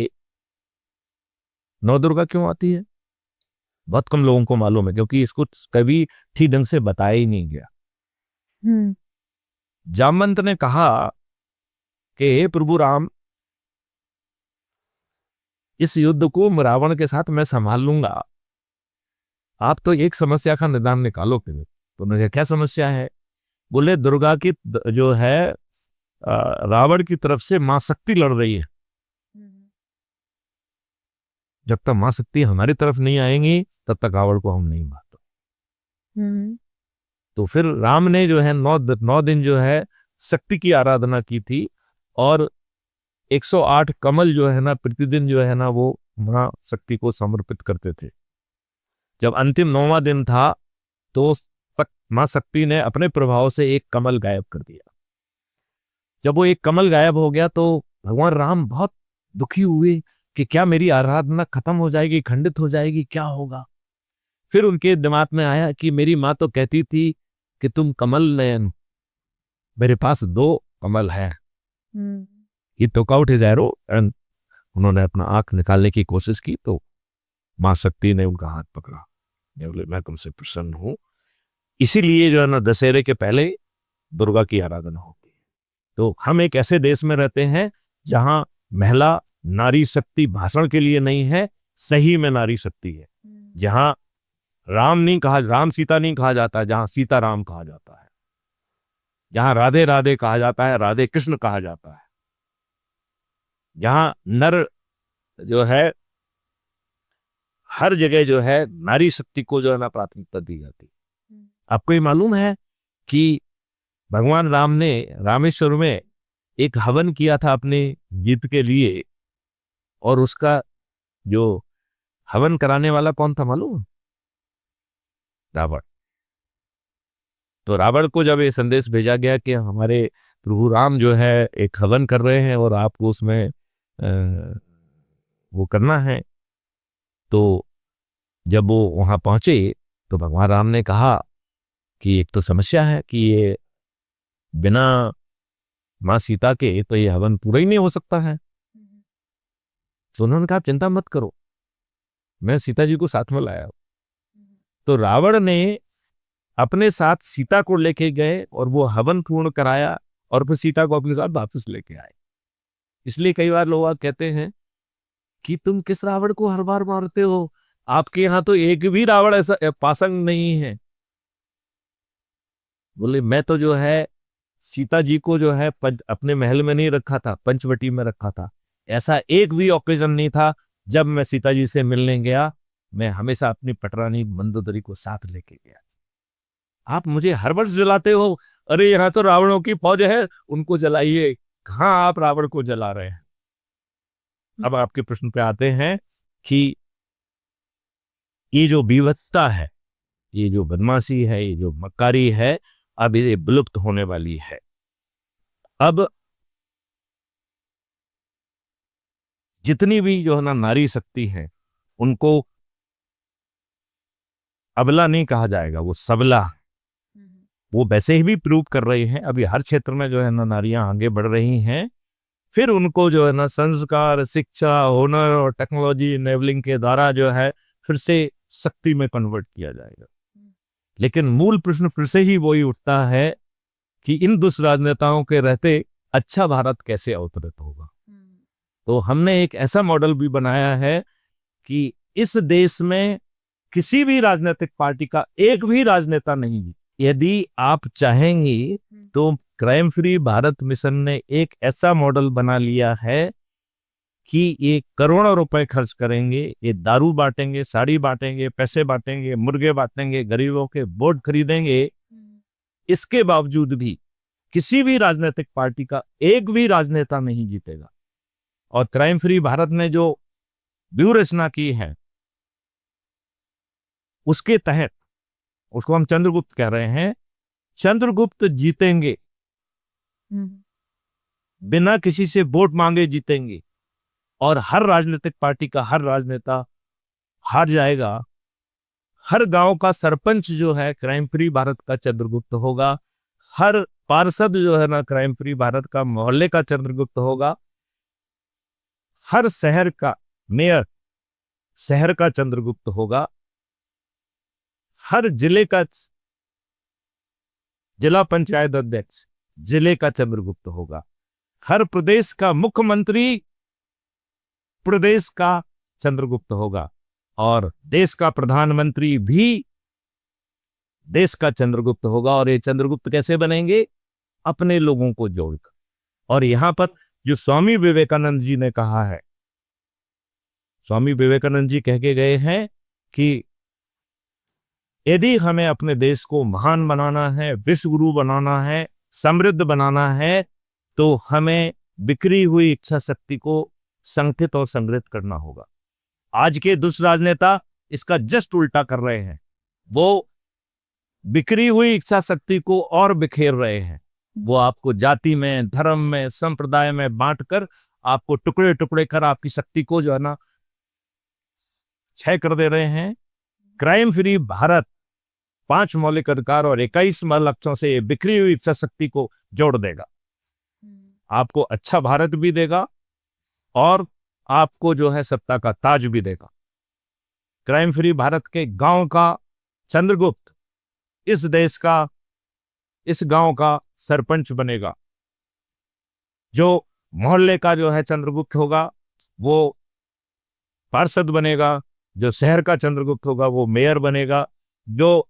नौ दुर्गा क्यों आती है? बहुत कम लोगों को मालूम है, क्योंकि इसको कभी ठीक ढंग से बताया ही नहीं गया। जामवंत ने कहा कि हे प्रभु राम, इस युद्ध को रावण के साथ मैं संभाल लूंगा, आप तो एक समस्या का निदान निकालो। तो उन्होंने क्या समस्या है? बोले दुर्गा की जो है रावण की तरफ से मां शक्ति लड़ रही है, जब तक मां शक्ति हमारी तरफ नहीं आएंगी तब तक रावण को हम नहीं मारते। तो फिर राम ने जो है 9 दिन जो है शक्ति की आराधना की थी और 108 कमल जो है ना प्रतिदिन जो है ना वो मां शक्ति को समर्पित करते थे। जब अंतिम 9वां दिन था तो मां शक्ति ने अपने प्रभाव से एक कमल गायब कर दिया। जब वो एक कमल गायब हो गया तो भगवान राम बहुत दुखी हुए कि क्या मेरी आराधना खत्म हो जाएगी, खंडित हो जाएगी, क्या होगा? फिर उनके दिमाग में आया कि मेरी मां तो कहती थी कि तुम कमल नयन, मेरे पास 2 कमल है। He took out his arrow and उन्होंने अपना आंख निकालने की कोशिश की तो मां शक्ति ने उनका हाथ पकड़ा, बोले मैं तुमसे प्रसन्न हूं। इसीलिए जो है ना दशहरे के पहले दुर्गा की आराधना होती है। तो हम एक ऐसे देश में रहते हैं जहां महिला नारी शक्ति भाषण के लिए नहीं है, सही में नारी शक्ति है। जहां राम सीता नहीं कहा जाता, जहां सीता राम कहा जाता है, जहां राधे राधे कहा जाता है, राधे कृष्ण कहा जाता है, जहां नर जो है हर जगह जो है नारी शक्ति को जो है ना प्राथमिकता दी जाती है। आपको ये मालूम है कि भगवान राम ने रामेश्वर में एक हवन किया था अपने जीत के लिए, और उसका जो हवन कराने वाला कौन था मालूम? रावण। तो रावण को जब ये संदेश भेजा गया कि हमारे प्रभु राम जो है एक हवन कर रहे हैं और आपको उसमें वो करना है, तो जब वो वहां पहुंचे तो भगवान राम ने कहा कि एक तो समस्या है कि ये बिना मां सीता के तो ये हवन पूरा ही नहीं हो सकता है। तो उन्होंने कहा चिंता मत करो, मैं सीता जी को साथ में लाया। तो रावण ने अपने साथ सीता को लेके गए और वो हवन पूर्ण कराया और फिर सीता को अपने साथ वापस लेके आए। इसलिए कई बार लोग कहते हैं कि तुम किस रावण को हर बार मारते हो, आपके यहां तो एक भी रावण ऐसा पासंग नहीं है। बोले मैं तो जो है सीता जी को जो है अपने महल में नहीं रखा था, पंचवटी में रखा था। ऐसा एक भी ओकेजन नहीं था जब मैं सीता जी से मिलने गया, मैं हमेशा अपनी पटरानी मंदोदरी को साथ लेके गया। आप मुझे हर वर्ष जलाते हो, अरे यहाँ तो रावणों की फौज है, उनको जलाइए। कहाँ आप रावण को जला रहे हैं? अब आपके प्रश्न पे आते हैं कि ये जो विवत्ता है, ये जो बदमाशी है, ये जो मक्कारी है, अब ये विलुप्त होने वाली है। अब जितनी भी जो है ना नारी शक्ति है, उनको अबला नहीं कहा जाएगा, वो सबला। वो वैसे ही भी प्रूव कर रही हैं, अभी हर क्षेत्र में जो है ना नारियां आगे बढ़ रही हैं। फिर उनको जो है ना संस्कार, शिक्षा, हुनर और टेक्नोलॉजी इनेबलिंग के द्वारा जो है फिर से शक्ति में कन्वर्ट किया जाएगा। लेकिन मूल प्रश्न फिर से ही वही उठता है कि इन दुष्ट राजनेताओं के रहते अच्छा भारत कैसे अवतरित होगा। तो हमने एक ऐसा मॉडल भी बनाया है कि इस देश में किसी भी राजनीतिक पार्टी का एक भी राजनेता नहीं। यदि आप चाहेंगे तो क्राइम फ्री भारत मिशन ने एक ऐसा मॉडल बना लिया है कि ये करोड़ों रुपए खर्च करेंगे, ये दारू बांटेंगे, साड़ी बांटेंगे, पैसे बांटेंगे, मुर्गे बांटेंगे, गरीबों के वोट खरीदेंगे। इसके बावजूद भी किसी भी राजनीतिक पार्टी का एक भी राजनेता नहीं जीतेगा। और क्राइम फ्री भारत ने जो व्यूह रचना की है उसके तहत, उसको हम चंद्रगुप्त कह रहे हैं, चंद्रगुप्त जीतेंगे, बिना किसी से वोट मांगे जीतेंगे। और हर राजनीतिक पार्टी का हर राजनेता हार जाएगा। हर गांव का सरपंच जो है क्राइम फ्री भारत का चंद्रगुप्त होगा। हर पार्षद जो है ना क्राइम फ्री भारत का मोहल्ले का चंद्रगुप्त होगा। हर शहर का मेयर शहर का चंद्रगुप्त होगा। हर जिले का जिला पंचायत अध्यक्ष जिले का चंद्रगुप्त होगा। हर प्रदेश का मुख्यमंत्री प्रदेश का चंद्रगुप्त होगा। और देश का प्रधानमंत्री भी देश का चंद्रगुप्त होगा। और ये चंद्रगुप्त कैसे बनेंगे? अपने लोगों को जोड़कर। और यहां पर जो स्वामी विवेकानंद जी ने कहा है, स्वामी विवेकानंद जी कह के गए हैं कि यदि हमें अपने देश को महान बनाना है, विश्व गुरु बनाना है, समृद्ध बनाना है, तो हमें बिखरी हुई इच्छा शक्ति को संगठित और संग्रहित करना होगा। आज के दुष्ट राजनेता इसका जस्ट उल्टा कर रहे हैं। वो बिखरी हुई इच्छा शक्ति को और बिखेर रहे हैं। वो आपको जाति में, धर्म में, संप्रदाय में बांटकर आपको टुकड़े टुकड़े कर आपकी शक्ति को जो है ना क्षय कर दे रहे हैं। क्राइम फ्री भारत 5 मौलिक अधिकार और 21 मूल लक्ष्यों से बिखरी हुई इच्छा शक्ति को जोड़ देगा। आपको अच्छा भारत भी देगा और आपको जो है सत्ता का ताज भी देगा। क्राइम फ्री भारत के गांव का चंद्रगुप्त इस देश का, इस गांव का सरपंच बनेगा। जो मोहल्ले का जो है चंद्रगुप्त होगा वो पार्षद बनेगा। जो शहर का चंद्रगुप्त होगा वो मेयर बनेगा। जो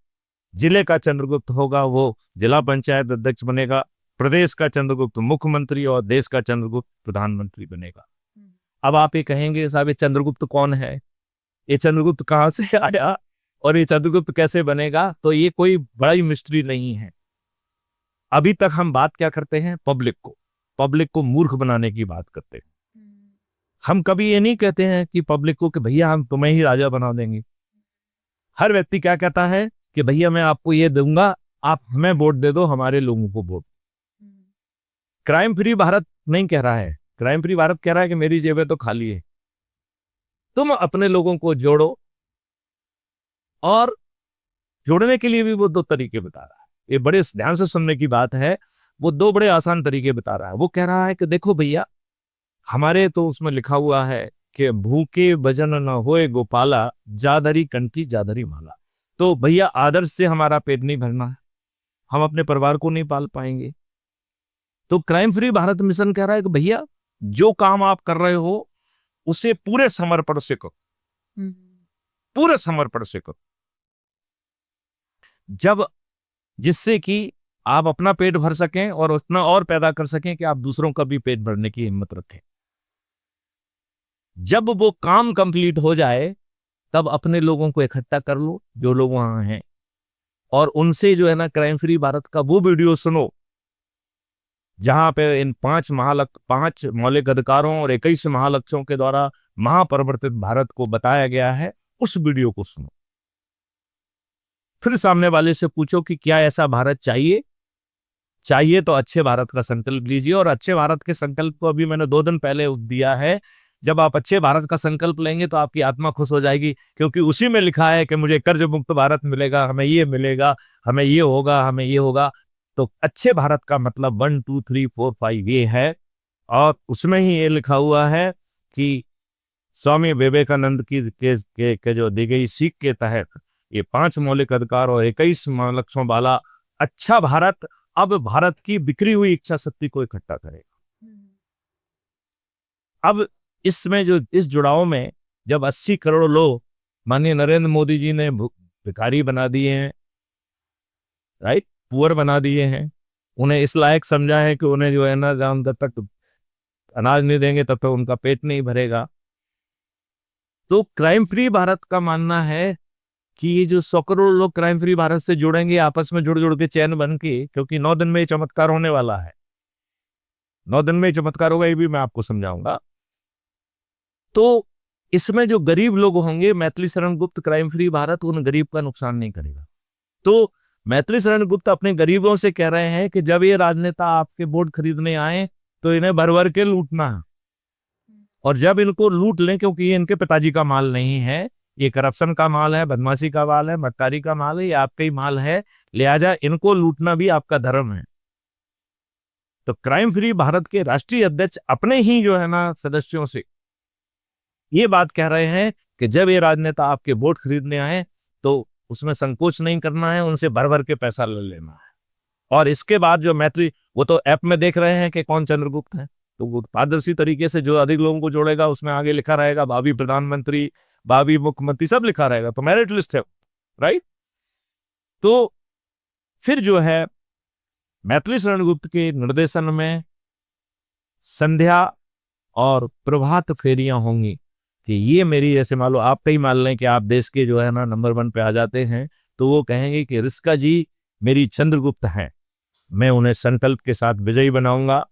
जिले का चंद्रगुप्त होगा वो जिला पंचायत अध्यक्ष बनेगा। प्रदेश का चंद्रगुप्त मुख्यमंत्री और देश का चंद्रगुप्त प्रधानमंत्री बनेगा। अब आप ये कहेंगे साहब ये चंद्रगुप्त कौन है, ये चंद्रगुप्त कहां से आया और ये चंद्रगुप्त कैसे बनेगा? तो ये कोई बड़ा मिस्ट्री नहीं है। अभी तक हम बात क्या करते हैं? पब्लिक को मूर्ख बनाने की बात करते हैं। हम कभी ये नहीं कहते हैं कि पब्लिक को कि भैया हम तुम्हें ही राजा बना देंगे। हर व्यक्ति क्या कहता है कि भैया मैं आपको ये दूंगा, आप हमें वोट दे दो, हमारे लोगों को वोट। क्राइम फ्री भारत नहीं कह रहा है। क्राइम फ्री भारत कह रहा है कि मेरी जेबें तो खाली है, तुम अपने लोगों को जोड़ो। और जोड़ने के लिए भी वो 2 तरीके बता रहा है। ये बड़े ध्यान से सुनने की बात है। वो 2 बड़े आसान तरीके बता रहा है। वो कह रहा है कि देखो भैया, हमारे तो उसमें लिखा हुआ है कि भूखे भजन न होए गोपाला, जाधरी कंठी जाधरी माला। तो भैया आदर्श से हमारा पेट नहीं भरना है, हम अपने परिवार को नहीं पाल पाएंगे। तो क्राइम फ्री भारत मिशन कह रहा है कि भैया जो काम आप कर रहे हो उसे पूरे समर्पण से करो, पूरे समर्पण से करो, जब जिससे कि आप अपना पेट भर सकें और उतना और पैदा कर सकें कि आप दूसरों का भी पेट भरने की हिम्मत रखें। जब वो काम कंप्लीट हो जाए तब अपने लोगों को इकट्ठा कर लो जो लोग वहां हैं, और उनसे जो है ना क्राइम फ्री भारत का वो वीडियो सुनो जहां पे इन 5 मौलिक अधिकारों और 21 महालक्ष्यों के द्वारा महापरिवर्तित भारत को बताया गया है। उस वीडियो को सुनो, फिर सामने वाले से पूछो कि क्या ऐसा भारत चाहिए तो अच्छे भारत का संकल्प लीजिए। और अच्छे भारत के संकल्प को अभी मैंने 2 दिन पहले दिया है। जब आप अच्छे भारत का संकल्प लेंगे तो आपकी आत्मा खुश हो जाएगी, क्योंकि उसी में लिखा है कि मुझे कर्ज मुक्त भारत मिलेगा, हमें ये मिलेगा, हमें ये होगा, हमें ये होगा। तो अच्छे भारत का मतलब 1 2 3 4 5 ये है। और उसमें ही ये लिखा हुआ है कि स्वामी विवेकानंद की के जो दी गई सीख के तहत ये 5 मौलिक अधिकार और 21 लक्ष्यों वाला अच्छा भारत अब भारत की बिखरी हुई इच्छा शक्ति को इकट्ठा करेगा। अब इसमें जो इस जुड़ाव में जब 80 करोड़ लोग माननीय नरेंद्र मोदी जी ने भिखारी बना दिए हैं, राइट, पुअर बना दिए हैं, उन्हें इस लायक समझा है कि उन्हें जो है ना जब तक अनाज नहीं देंगे तब तक उनका पेट नहीं भरेगा। तो क्राइम फ्री भारत का मानना है कि ये जो 100 करोड़ लोग क्राइम फ्री भारत से जुड़ेंगे आपस में जुड़ जुड़ के चैन बन के, क्योंकि 9 दिन में ये चमत्कार होने वाला है, 9 दिन में ये चमत्कार होगा, ये भी मैं आपको समझाऊंगा। तो इसमें जो गरीब लोग होंगे, मैथिली शरण गुप्त क्राइम फ्री भारत उन गरीब का नुकसान नहीं करेगा। तो मैथिली शरण गुप्त अपने गरीबों से कह रहे हैं कि जब ये राजनेता आपके वोट खरीदने आए तो इन्हें भर भर के लूटना है, और जब इनको लूट लें, क्योंकि ये इनके पिताजी का माल नहीं है, ये करप्शन का माल है, बदमाशी का माल है, मक्कारी का माल है, ये आपका ही माल है, लिहाजा इनको लूटना भी आपका धर्म है। तो क्राइम फ्री भारत के राष्ट्रीय अध्यक्ष अपने ही जो है ना सदस्यों से ये बात कह रहे हैं कि जब ये राजनेता आपके वोट खरीदने आए तो उसमें संकोच नहीं करना है, उनसे भर भर के पैसा ले लेना है। और इसके बाद जो मैत्री, वो तो ऐप में देख रहे हैं कि कौन चंद्रगुप्त है, तो वो पारदर्शी तरीके से जो अधिक लोगों को जोड़ेगा उसमें आगे लिखा रहेगा भावी प्रधानमंत्री, भावी मुख्यमंत्री, सब लिखा रहेगा, तो मेरिट लिस्ट है, राइट। तो फिर जो है मैथिली शरण गुप्त के निर्देशन में संध्या और प्रभात फेरियां होंगी कि ये मेरी, जैसे मान लो आप कहीं मान लें कि आप देश के जो है ना नंबर 1 पे आ जाते हैं, तो वो कहेंगे कि रिस्का जी मेरी चंद्रगुप्त हैं, मैं उन्हें संकल्प के साथ विजयी बनाऊंगा।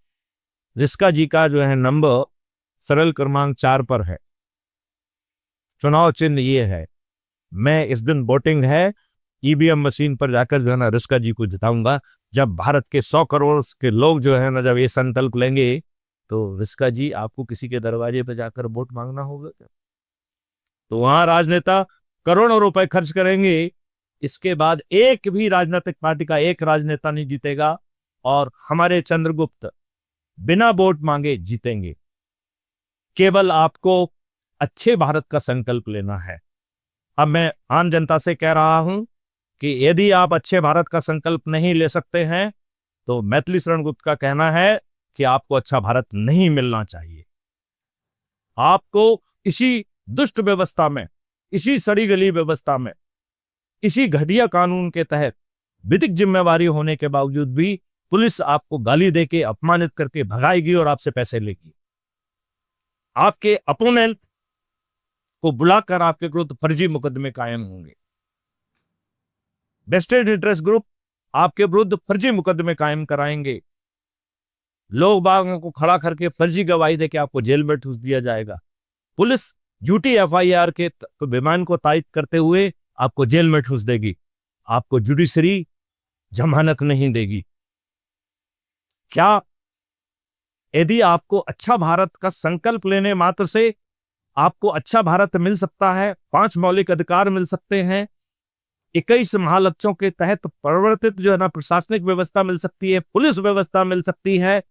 रिस्का जी का जो है नंबर सरल क्रमांक 4 पर है, चुनाव चिन्ह ये है, मैं इस दिन वोटिंग है, ईवीएम मशीन पर जाकर जो है ना रिस्का जी को जिताऊंगा। जब भारत के 100 करोड़ के लोग जो है ना जब ये संकल्प लेंगे तो रिस्का जी आपको किसी के दरवाजे पर जाकर वोट मांगना होगा क्या? तो वहां राजनेता करोड़ों रुपए खर्च करेंगे, इसके बाद एक भी राजनीतिक पार्टी का एक राजनेता नहीं जीतेगा, और हमारे चंद्रगुप्त बिना वोट मांगे जीतेंगे। केवल आपको अच्छे भारत का संकल्प लेना है। अब मैं आम जनता से कह रहा हूं कि यदि आप अच्छे भारत का संकल्प नहीं ले सकते हैं तो मैथिली शरण गुप्त का कहना है कि आपको अच्छा भारत नहीं मिलना चाहिए। आपको इसी दुष्ट व्यवस्था में, इसी सड़ी गली व्यवस्था में, इसी घटिया कानून के तहत विधिक जिम्मेवारी होने के बावजूद भी पुलिस आपको गाली देके अपमानित करके भगाएगी और आपसे पैसे लेगी। आपके अपोनेंट को बुलाकर आपके विरुद्ध फर्जी मुकदमे कायम होंगे। वेस्टेड इंटरेस्ट ग्रुप आपके विरुद्ध फर्जी मुकदमे कायम कराएंगे। लोग बागों को खड़ा करके फर्जी गवाही देके आपको जेल में ठूस दिया जाएगा। पुलिस झूठी एफआईआर के विमान को तायद करते हुए आपको जेल में ठूस देगी। आपको जुडिशरी जमानत नहीं देगी। क्या यदि आपको अच्छा भारत का संकल्प लेने मात्र से आपको अच्छा भारत मिल सकता है, 5 मौलिक अधिकार मिल सकते हैं, 21 महालक्ष्यों के तहत परिवर्तित जो है ना प्रशासनिक व्यवस्था मिल सकती है, पुलिस व्यवस्था मिल सकती है,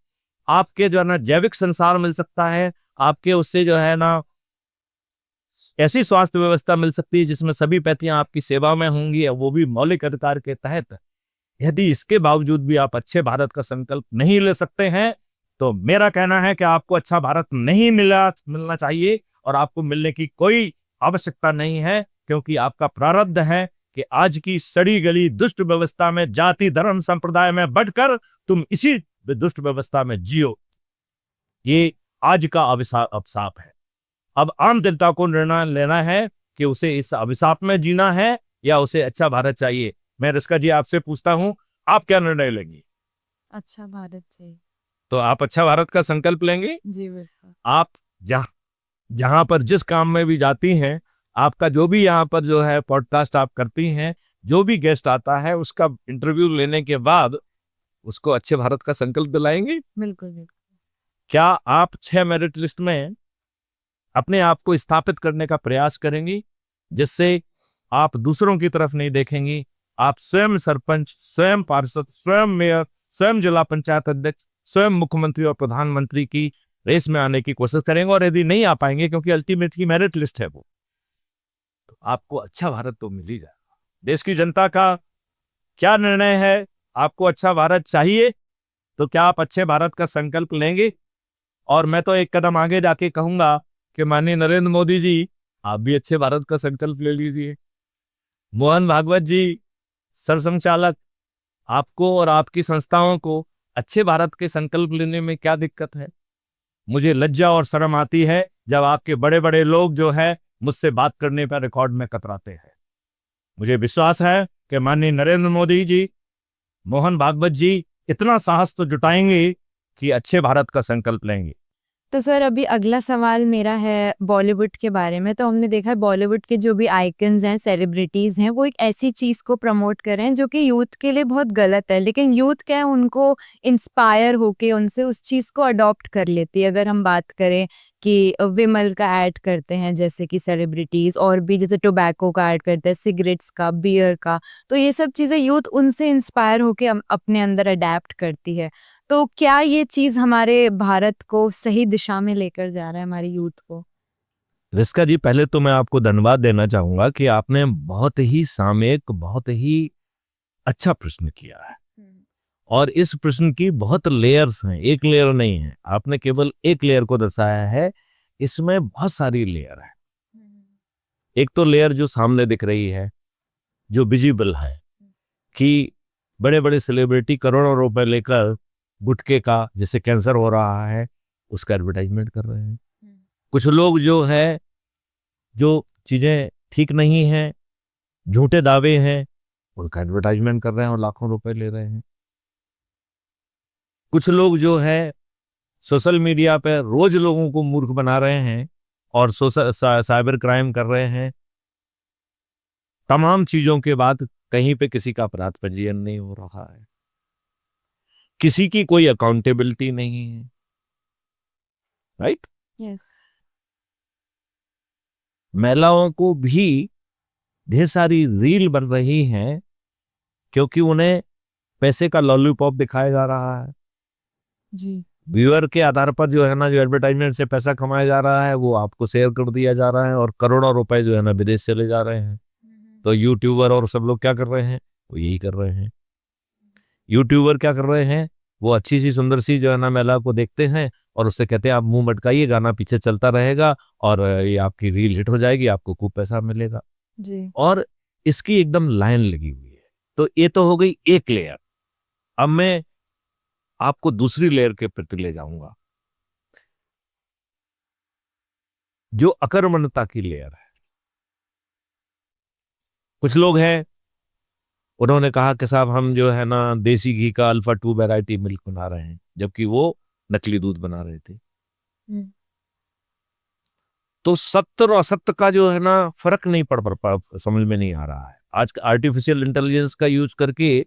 आपके जो है ना जैविक संसार मिल सकता है, आपके उससे जो है ना ऐसी स्वास्थ्य व्यवस्था मिल सकती है जिसमें सभी पैथियां आपकी सेवा में होंगी, वो भी मौलिक अधिकार के तहत। यदि इसके बावजूद भी आप अच्छे भारत का संकल्प नहीं ले सकते हैं तो मेरा कहना है कि आपको अच्छा भारत नहीं मिलना चाहिए और आपको मिलने की कोई आवश्यकता नहीं है, क्योंकि आपका प्रारब्ध है कि आज की सड़ी गली दुष्ट व्यवस्था में जाति धर्म संप्रदाय में बढ़कर तुम इसी दुष्ट व्यवस्था में जियो। ये आज का अभिशाप है। अब आम जनता को निर्णय लेना है कि उसे इस अभिशाप में जीना है या उसे अच्छा भारत चाहिए। मैं रिस्का जी आपसे पूछता हूं, आप क्या निर्णय लेंगी? अच्छा भारत चाहिए। तो आप अच्छा भारत का संकल्प लेंगे? जी बिल्कुल। आप जहां पर जिस काम में भी जाती हैं, आपका जो भी यहाँ पर जो है पॉडकास्ट आप करती हैं, जो भी गेस्ट आता है उसका इंटरव्यू लेने के बाद उसको अच्छे भारत का संकल्प दिलाएंगे? बिल्कुल बिल्कुल। क्या आप 6 मेरिट लिस्ट में अपने आप को स्थापित करने का प्रयास करेंगी, जिससे आप दूसरों की तरफ नहीं देखेंगी, आप स्वयं सरपंच, स्वयं पार्षद, स्वयं मेयर, स्वयं जिला पंचायत अध्यक्ष, स्वयं मुख्यमंत्री और प्रधानमंत्री की रेस में आने की कोशिश करेंगे, और यदि नहीं आ पाएंगे क्योंकि अल्टीमेटली मेरिट लिस्ट है वो, तो आपको अच्छा भारत तो मिल ही जाएगा। देश की जनता का क्या निर्णय है? आपको अच्छा भारत चाहिए तो क्या आप अच्छे भारत का संकल्प लेंगे? और मैं तो एक कदम आगे जाके कहूंगा कि माननीय नरेंद्र मोदी जी, आप भी अच्छे भारत का संकल्प ले लीजिए। मोहन भागवत जी, सरसंघचालक, आपको और आपकी संस्थाओं को अच्छे भारत के संकल्प लेने में क्या दिक्कत है? मुझे लज्जा और शर्म आती है जब आपके बड़े बड़े लोग जो है मुझसे बात करने पर रिकॉर्ड में कतराते हैं। मुझे विश्वास है कि माननीय नरेंद्र मोदी जी, मोहन भागवत जी इतना साहस तो जुटाएंगे कि अच्छे भारत का संकल्प लेंगे। तो सर अभी अगला सवाल मेरा है बॉलीवुड के बारे में। तो हमने देखा है बॉलीवुड के जो भी आइकन्स हैं, सेलिब्रिटीज़ हैं, वो एक ऐसी चीज़ को प्रमोट कर रहे हैं जो कि यूथ के लिए बहुत गलत है, लेकिन यूथ क्या है, उनको इंस्पायर होके उनसे उस चीज़ को अडॉप्ट कर लेती है। अगर हम बात करें कि विमल का ऐड करते हैं जैसे कि सेलिब्रिटीज़, और भी जैसे टोबैको का ऐड करते हैं, सिगरेट्स का, बियर का, तो ये सब चीज़ें यूथ उनसे इंस्पायर होके अपने अंदर अडेप्ट करती है। तो क्या ये चीज़ हमारे भारत को सही दिशा में लेकर जा रहा है, हमारे यूथ को? रिस्का जी, पहले तो मैं आपको धन्यवाद देना चाहूंगा कि आपने बहुत ही सामयिक, बहुत ही अच्छा प्रश्न किया है, और इस प्रश्न की बहुत लेयर्स हैं, एक लेयर नहीं है। आपने केवल एक लेयर को दर्शाया है, इसमें बहुत सारी लेयर है। एक तो लेयर जो सामने दिख रही है, जो विजिबल है, कि बड़े बड़े सेलिब्रिटी करोड़ों रुपए लेकर गुटखे का, जैसे कैंसर हो रहा है, उसका एडवर्टाइजमेंट कर रहे हैं। कुछ लोग जो है, जो चीजें ठीक नहीं हैं, झूठे दावे हैं, उनका एडवर्टाइजमेंट कर रहे हैं और लाखों रुपए ले रहे हैं। कुछ लोग जो है सोशल मीडिया पे रोज लोगों को मूर्ख बना रहे हैं और साइबर क्राइम कर रहे हैं। तमाम चीजों के बाद कहीं पे किसी का अपराध पंजीयन नहीं हो रहा है, किसी की कोई अकाउंटेबिलिटी नहीं है, राइट? यस। महिलाओं को भी ढेर सारी रील बन रही हैं क्योंकि उन्हें पैसे का लॉलीपॉप दिखाया जा रहा है। जी। व्यूअर के आधार पर जो है ना, जो एडवर्टाइजमेंट से पैसा कमाया जा रहा है, वो आपको शेयर कर दिया जा रहा है, और करोड़ों रुपए जो है ना विदेश चले जा रहे हैं। तो यूट्यूबर और सब लोग क्या कर रहे हैं? वो यही कर रहे हैं। यूट्यूबर क्या कर रहे हैं? वो अच्छी सी सुंदर सी जो है ना महिला को देखते हैं और उससे कहते हैं आप मुंह मटकाइए, गाना पीछे चलता रहेगा और ये आपकी रील हिट हो जाएगी, आपको खूब पैसा मिलेगा। जी। और इसकी एकदम लाइन लगी हुई है। तो ये तो हो गई एक लेयर। अब मैं आपको दूसरी लेयर के प्रति ले जाऊंगा, जो अकर्मण्यता की लेयर है। कुछ लोग हैं, उन्होंने कहा कि साहब हम जो है ना देसी घी का अल्फा 2 वैरायटी मिल्क बना रहे हैं, जबकि वो नकली दूध बना रहे थे। तो सत्य और असत्य का जो है ना फर्क नहीं समझ में नहीं आ रहा है। आज आर्टिफिशियल इंटेलिजेंस का यूज करके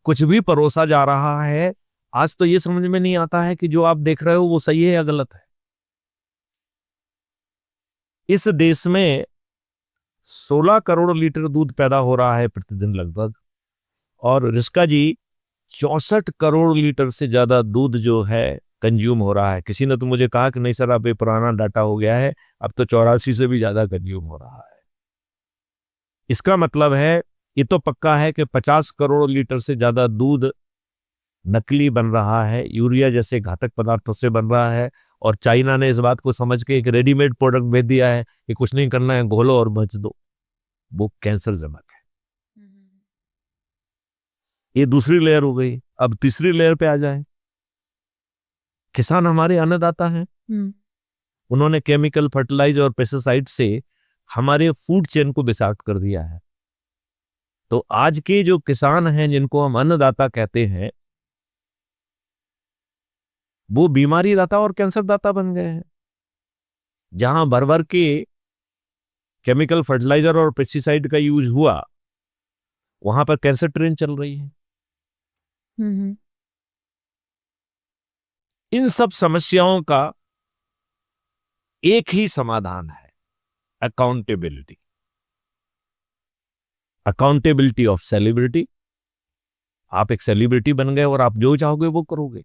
कुछ भी परोसा जा रहा है। आज तो ये समझ में नहीं आता है कि जो आप देख रहे हो वो सही है या गलत है। इस देश में 16 करोड़ लीटर दूध पैदा हो रहा है प्रतिदिन लगभग, और रिस्का जी 64 करोड़ लीटर से ज्यादा दूध जो है कंज्यूम हो रहा है। किसी ने तो मुझे कहा कि नहीं सर, अब ये पुराना डाटा हो गया है, अब तो 84 से भी ज्यादा कंज्यूम हो रहा है। इसका मतलब है, ये तो पक्का है कि 50 करोड़ लीटर से ज्यादा दूध नकली बन रहा है, यूरिया जैसे घातक पदार्थों से बन रहा है। और चाइना ने इस बात को समझ के एक रेडीमेड प्रोडक्ट भेज दिया है कि कुछ नहीं करना है, घोलो और बच दो। वो कैंसर जनक है। ये दूसरी लेयर हो गई। अब तीसरी लेयर पे आ जाए। किसान हमारे अन्नदाता हैं। उन्होंने केमिकल, फर्टिलाइजर और पेस्टिसाइड से हमारे फूड चेन को विषाक्त कर दिया है। तो आज के जो किसान हैं, जिनको हम अन्नदाता कहते हैं, वो बीमारी दाता और कैंसर दाता बन गए हैं। जहां भर भर के केमिकल, फर्टिलाइजर और पेस्टिसाइड का यूज हुआ, वहां पर कैंसर ट्रेन चल रही है। इन सब समस्याओं का एक ही समाधान है, अकाउंटेबिलिटी। Accountability of celebrity. आप एक सेलिब्रिटी बन गए और आप जो चाहोगे वो करोगे।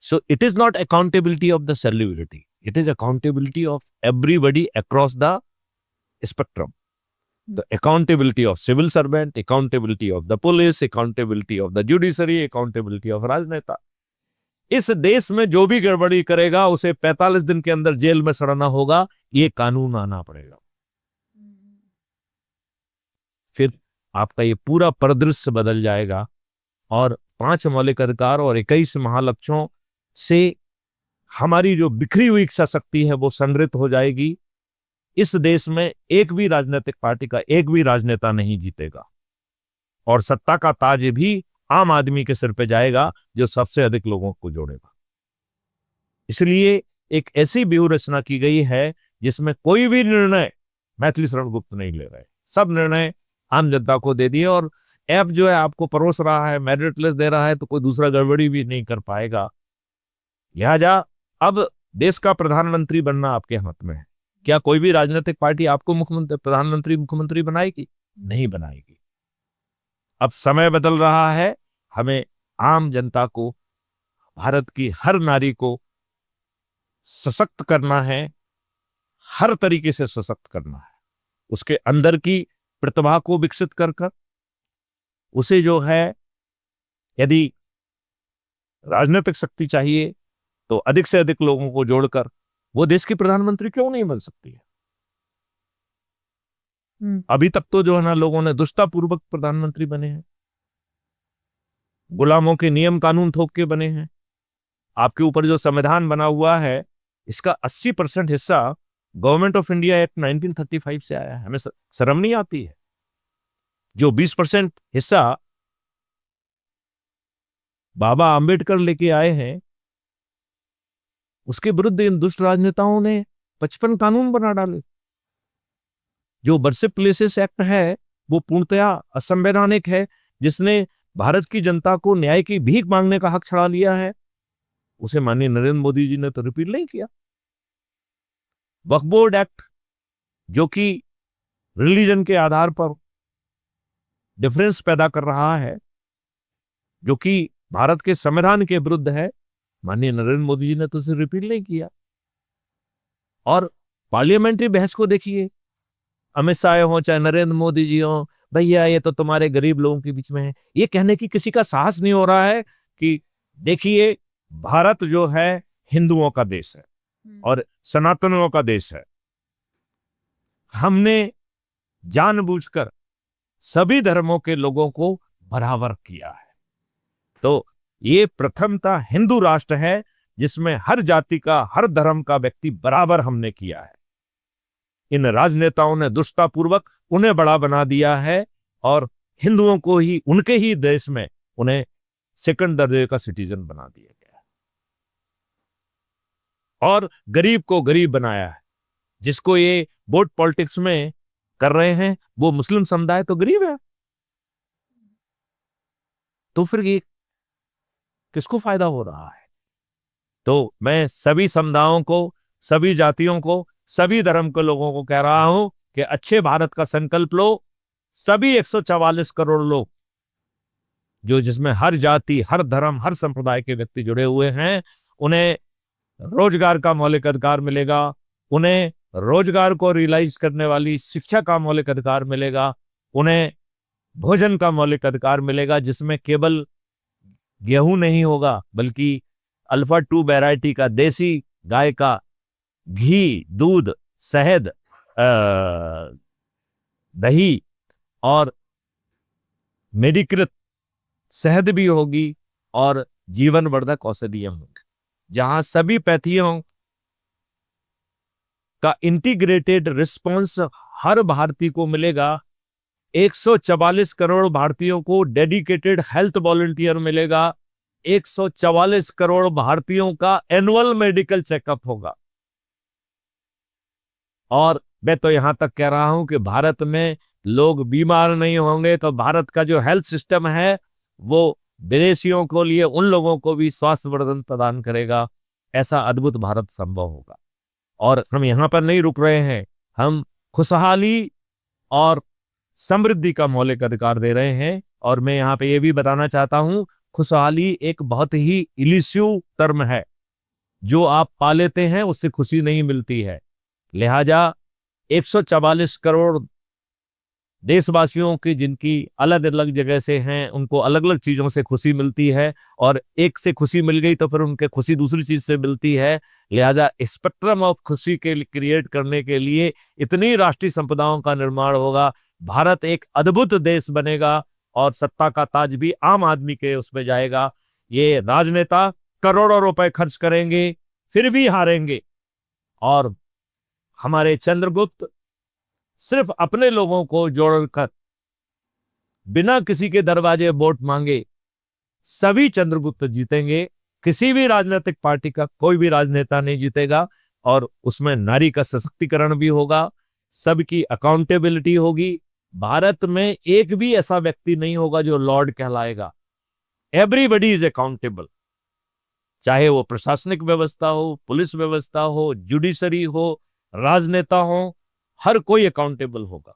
So it is not accountability of the celebrity. It is accountability of everybody across the spectrum. The accountability of civil servant, accountability of the police, accountability of the judiciary, accountability of राजनेता. इस देश में जो भी गड़बड़ी करेगा उसे 45 दिन के अंदर जेल में सड़ना होगा, ये कानून आना पड़ेगा. फिर आपका ये पूरा परिदृश्य बदल जाएगा और 5 मौलिक अधिकार और 21 महालक्ष्यों से हमारी जो बिखरी हुई इच्छा शक्ति है वो संग्रहित हो जाएगी. इस देश में एक भी राजनीतिक पार्टी का एक भी राजनेता नहीं जीतेगा और सत्ता का ताज भी आम आदमी के सिर पे जाएगा जो सबसे अधिक लोगों को जोड़ेगा. इसलिए एक ऐसी व्यूह रचना की गई है जिसमें कोई भी निर्णय मैथिली शरण गुप्त नहीं ले रहे, सब निर्णय आम जनता को दे दिए और ऐप जो है आपको परोस रहा है, मेरिट लिस्ट दे रहा है, तो कोई दूसरा गड़बड़ी भी नहीं कर पाएगा. लिहाजा अब देश का प्रधानमंत्री बनना आपके हाथ में है. क्या कोई भी राजनीतिक पार्टी आपको प्रधानमंत्री मुख्यमंत्री बनाएगी? नहीं बनाएगी. अब समय बदल रहा है. हमें आम जनता को, भारत की हर नारी को सशक्त करना है, हर तरीके से सशक्त करना है. उसके अंदर की प्रतिभा को विकसित कर उसे जो है, यदि राजनीतिक शक्ति चाहिए तो अधिक से अधिक लोगों को जोड़कर वो देश की प्रधानमंत्री क्यों नहीं बन सकती है. अभी तक तो जो है ना, लोगों ने दुष्टतापूर्वक प्रधानमंत्री बने हैं, गुलामों के नियम कानून थोप के बने हैं. आपके ऊपर जो संविधान बना हुआ है इसका 80% हिस्सा गवर्नमेंट ऑफ इंडिया एक्ट 1935 से आया है. हमें शर्म नहीं आती है? जो 20% हिस्सा बाबा अंबेडकर लेके आए हैं उसके विरुद्ध इन दुष्ट राजनेताओं ने 55 कानून बना डाले. जो वर्शिप प्लेसेस एक्ट है वो पूर्णतया असंवैधानिक है, जिसने भारत की जनता को न्याय की भीख मांगने का हक छड़ा लिया है. उसे माननीय नरेंद्र मोदी जी ने तो रिपीट नहीं किया. वक्फ बोर्ड एक्ट जो कि रिलीजन के आधार पर डिफरेंस पैदा कर रहा है, जो कि भारत के संविधान के विरुद्ध है, माननीय नरेंद्र मोदी जी ने तो उसे रिपीट नहीं किया. और पार्लियामेंट्री बहस को देखिए, अमित शाह हो चाहे नरेंद्र मोदी जी हो, भैया ये तो तुम्हारे गरीब लोगों के बीच में है. ये कहने की किसी का साहस नहीं हो रहा है कि देखिए भारत जो है हिंदुओं का देश है और सनातनियों का देश है. हमने जानबूझकर सभी धर्मों के लोगों को बराबर किया है. तो ये प्रथमतः हिंदू राष्ट्र है जिसमें हर जाति का, हर धर्म का व्यक्ति बराबर हमने किया है. इन राजनेताओं ने दुष्टतापूर्वक उन्हें बड़ा बना दिया है और हिंदुओं को ही, उनके ही देश में उन्हें सेकंड दर्जे का सिटीजन बना दिया गया है और गरीब को गरीब बनाया है. जिसको ये वोट पॉलिटिक्स में कर रहे हैं वो मुस्लिम समुदाय तो गरीब है, तो फिर ये किसको फायदा हो रहा है? तो मैं सभी समुदायों को, सभी जातियों को, सभी धर्म के लोगों को कह रहा हूं कि अच्छे भारत का संकल्प लो. सभी 144 करोड़ लोग जो जिसमें हर जाति, हर धर्म, हर संप्रदाय के व्यक्ति जुड़े हुए हैं, उन्हें रोजगार का मौलिक अधिकार मिलेगा. उन्हें रोजगार को रियलाइज करने वाली शिक्षा का मौलिक अधिकार मिलेगा. उन्हें भोजन का मौलिक अधिकार मिलेगा, जिसमें केवल गेहूं नहीं होगा बल्कि अल्फा 2 वैरायटी का देसी गाय का घी, दूध, शहद, दही और मेडिकृत शहद भी होगी और जीवन वर्धक औषधियां होंगी, जहां सभी पैथियों का इंटीग्रेटेड रिस्पॉन्स हर भारतीय को मिलेगा. 144 करोड़ भारतीयों को डेडिकेटेड हेल्थ वॉलंटियर मिलेगा. 144 करोड़ भारतीयों का एनुअल मेडिकल चेकअप होगा. और मैं तो यहां तक कह रहा हूं कि भारत में लोग बीमार नहीं होंगे तो भारत का जो हेल्थ सिस्टम है वो विदेशियों को लिए उन लोगों को भी स्वास्थ्य वर्धन प्रदान करेगा. ऐसा अद्भुत भारत संभव होगा. और हम यहां पर नहीं रुक रहे हैं, हम खुशहाली और समृद्धि का मौलिक अधिकार दे रहे हैं. और मैं यहाँ पे ये भी बताना चाहता हूं खुशहाली एक बहुत ही इल्यूसिव टर्म है, जो आप पा लेते हैं उससे खुशी नहीं मिलती है। लिहाजा 144 करोड़ देशवासियों की, जिनकी अलग अलग जगह से हैं, उनको अलग अलग चीजों से खुशी मिलती है, और एक से खुशी मिल गई तो फिर उनके खुशी दूसरी चीज से मिलती है। लिहाजा स्पेक्ट्रम ऑफ खुशी के क्रिएट करने के लिए इतनी राष्ट्रीय संपदाओं का निर्माण होगा, भारत एक अद्भुत देश बनेगा, और सत्ता का ताज भी आम आदमी के उसमें जाएगा। ये राजनेता करोड़ों रुपए खर्च करेंगे फिर भी हारेंगे, और हमारे चंद्रगुप्त सिर्फ अपने लोगों को जोड़कर बिना किसी के दरवाजे वोट मांगे सभी चंद्रगुप्त जीतेंगे। किसी भी राजनीतिक पार्टी का कोई भी राजनेता नहीं जीतेगा, और उसमें नारी का सशक्तिकरण भी होगा, सबकी अकाउंटेबिलिटी होगी। भारत में एक भी ऐसा व्यक्ति नहीं होगा जो लॉर्ड कहलाएगा। एवरीबडी इज अकाउंटेबल, चाहे वो प्रशासनिक व्यवस्था हो, पुलिस व्यवस्था हो, जुडिशरी हो, राजनेता हो, हर कोई अकाउंटेबल होगा।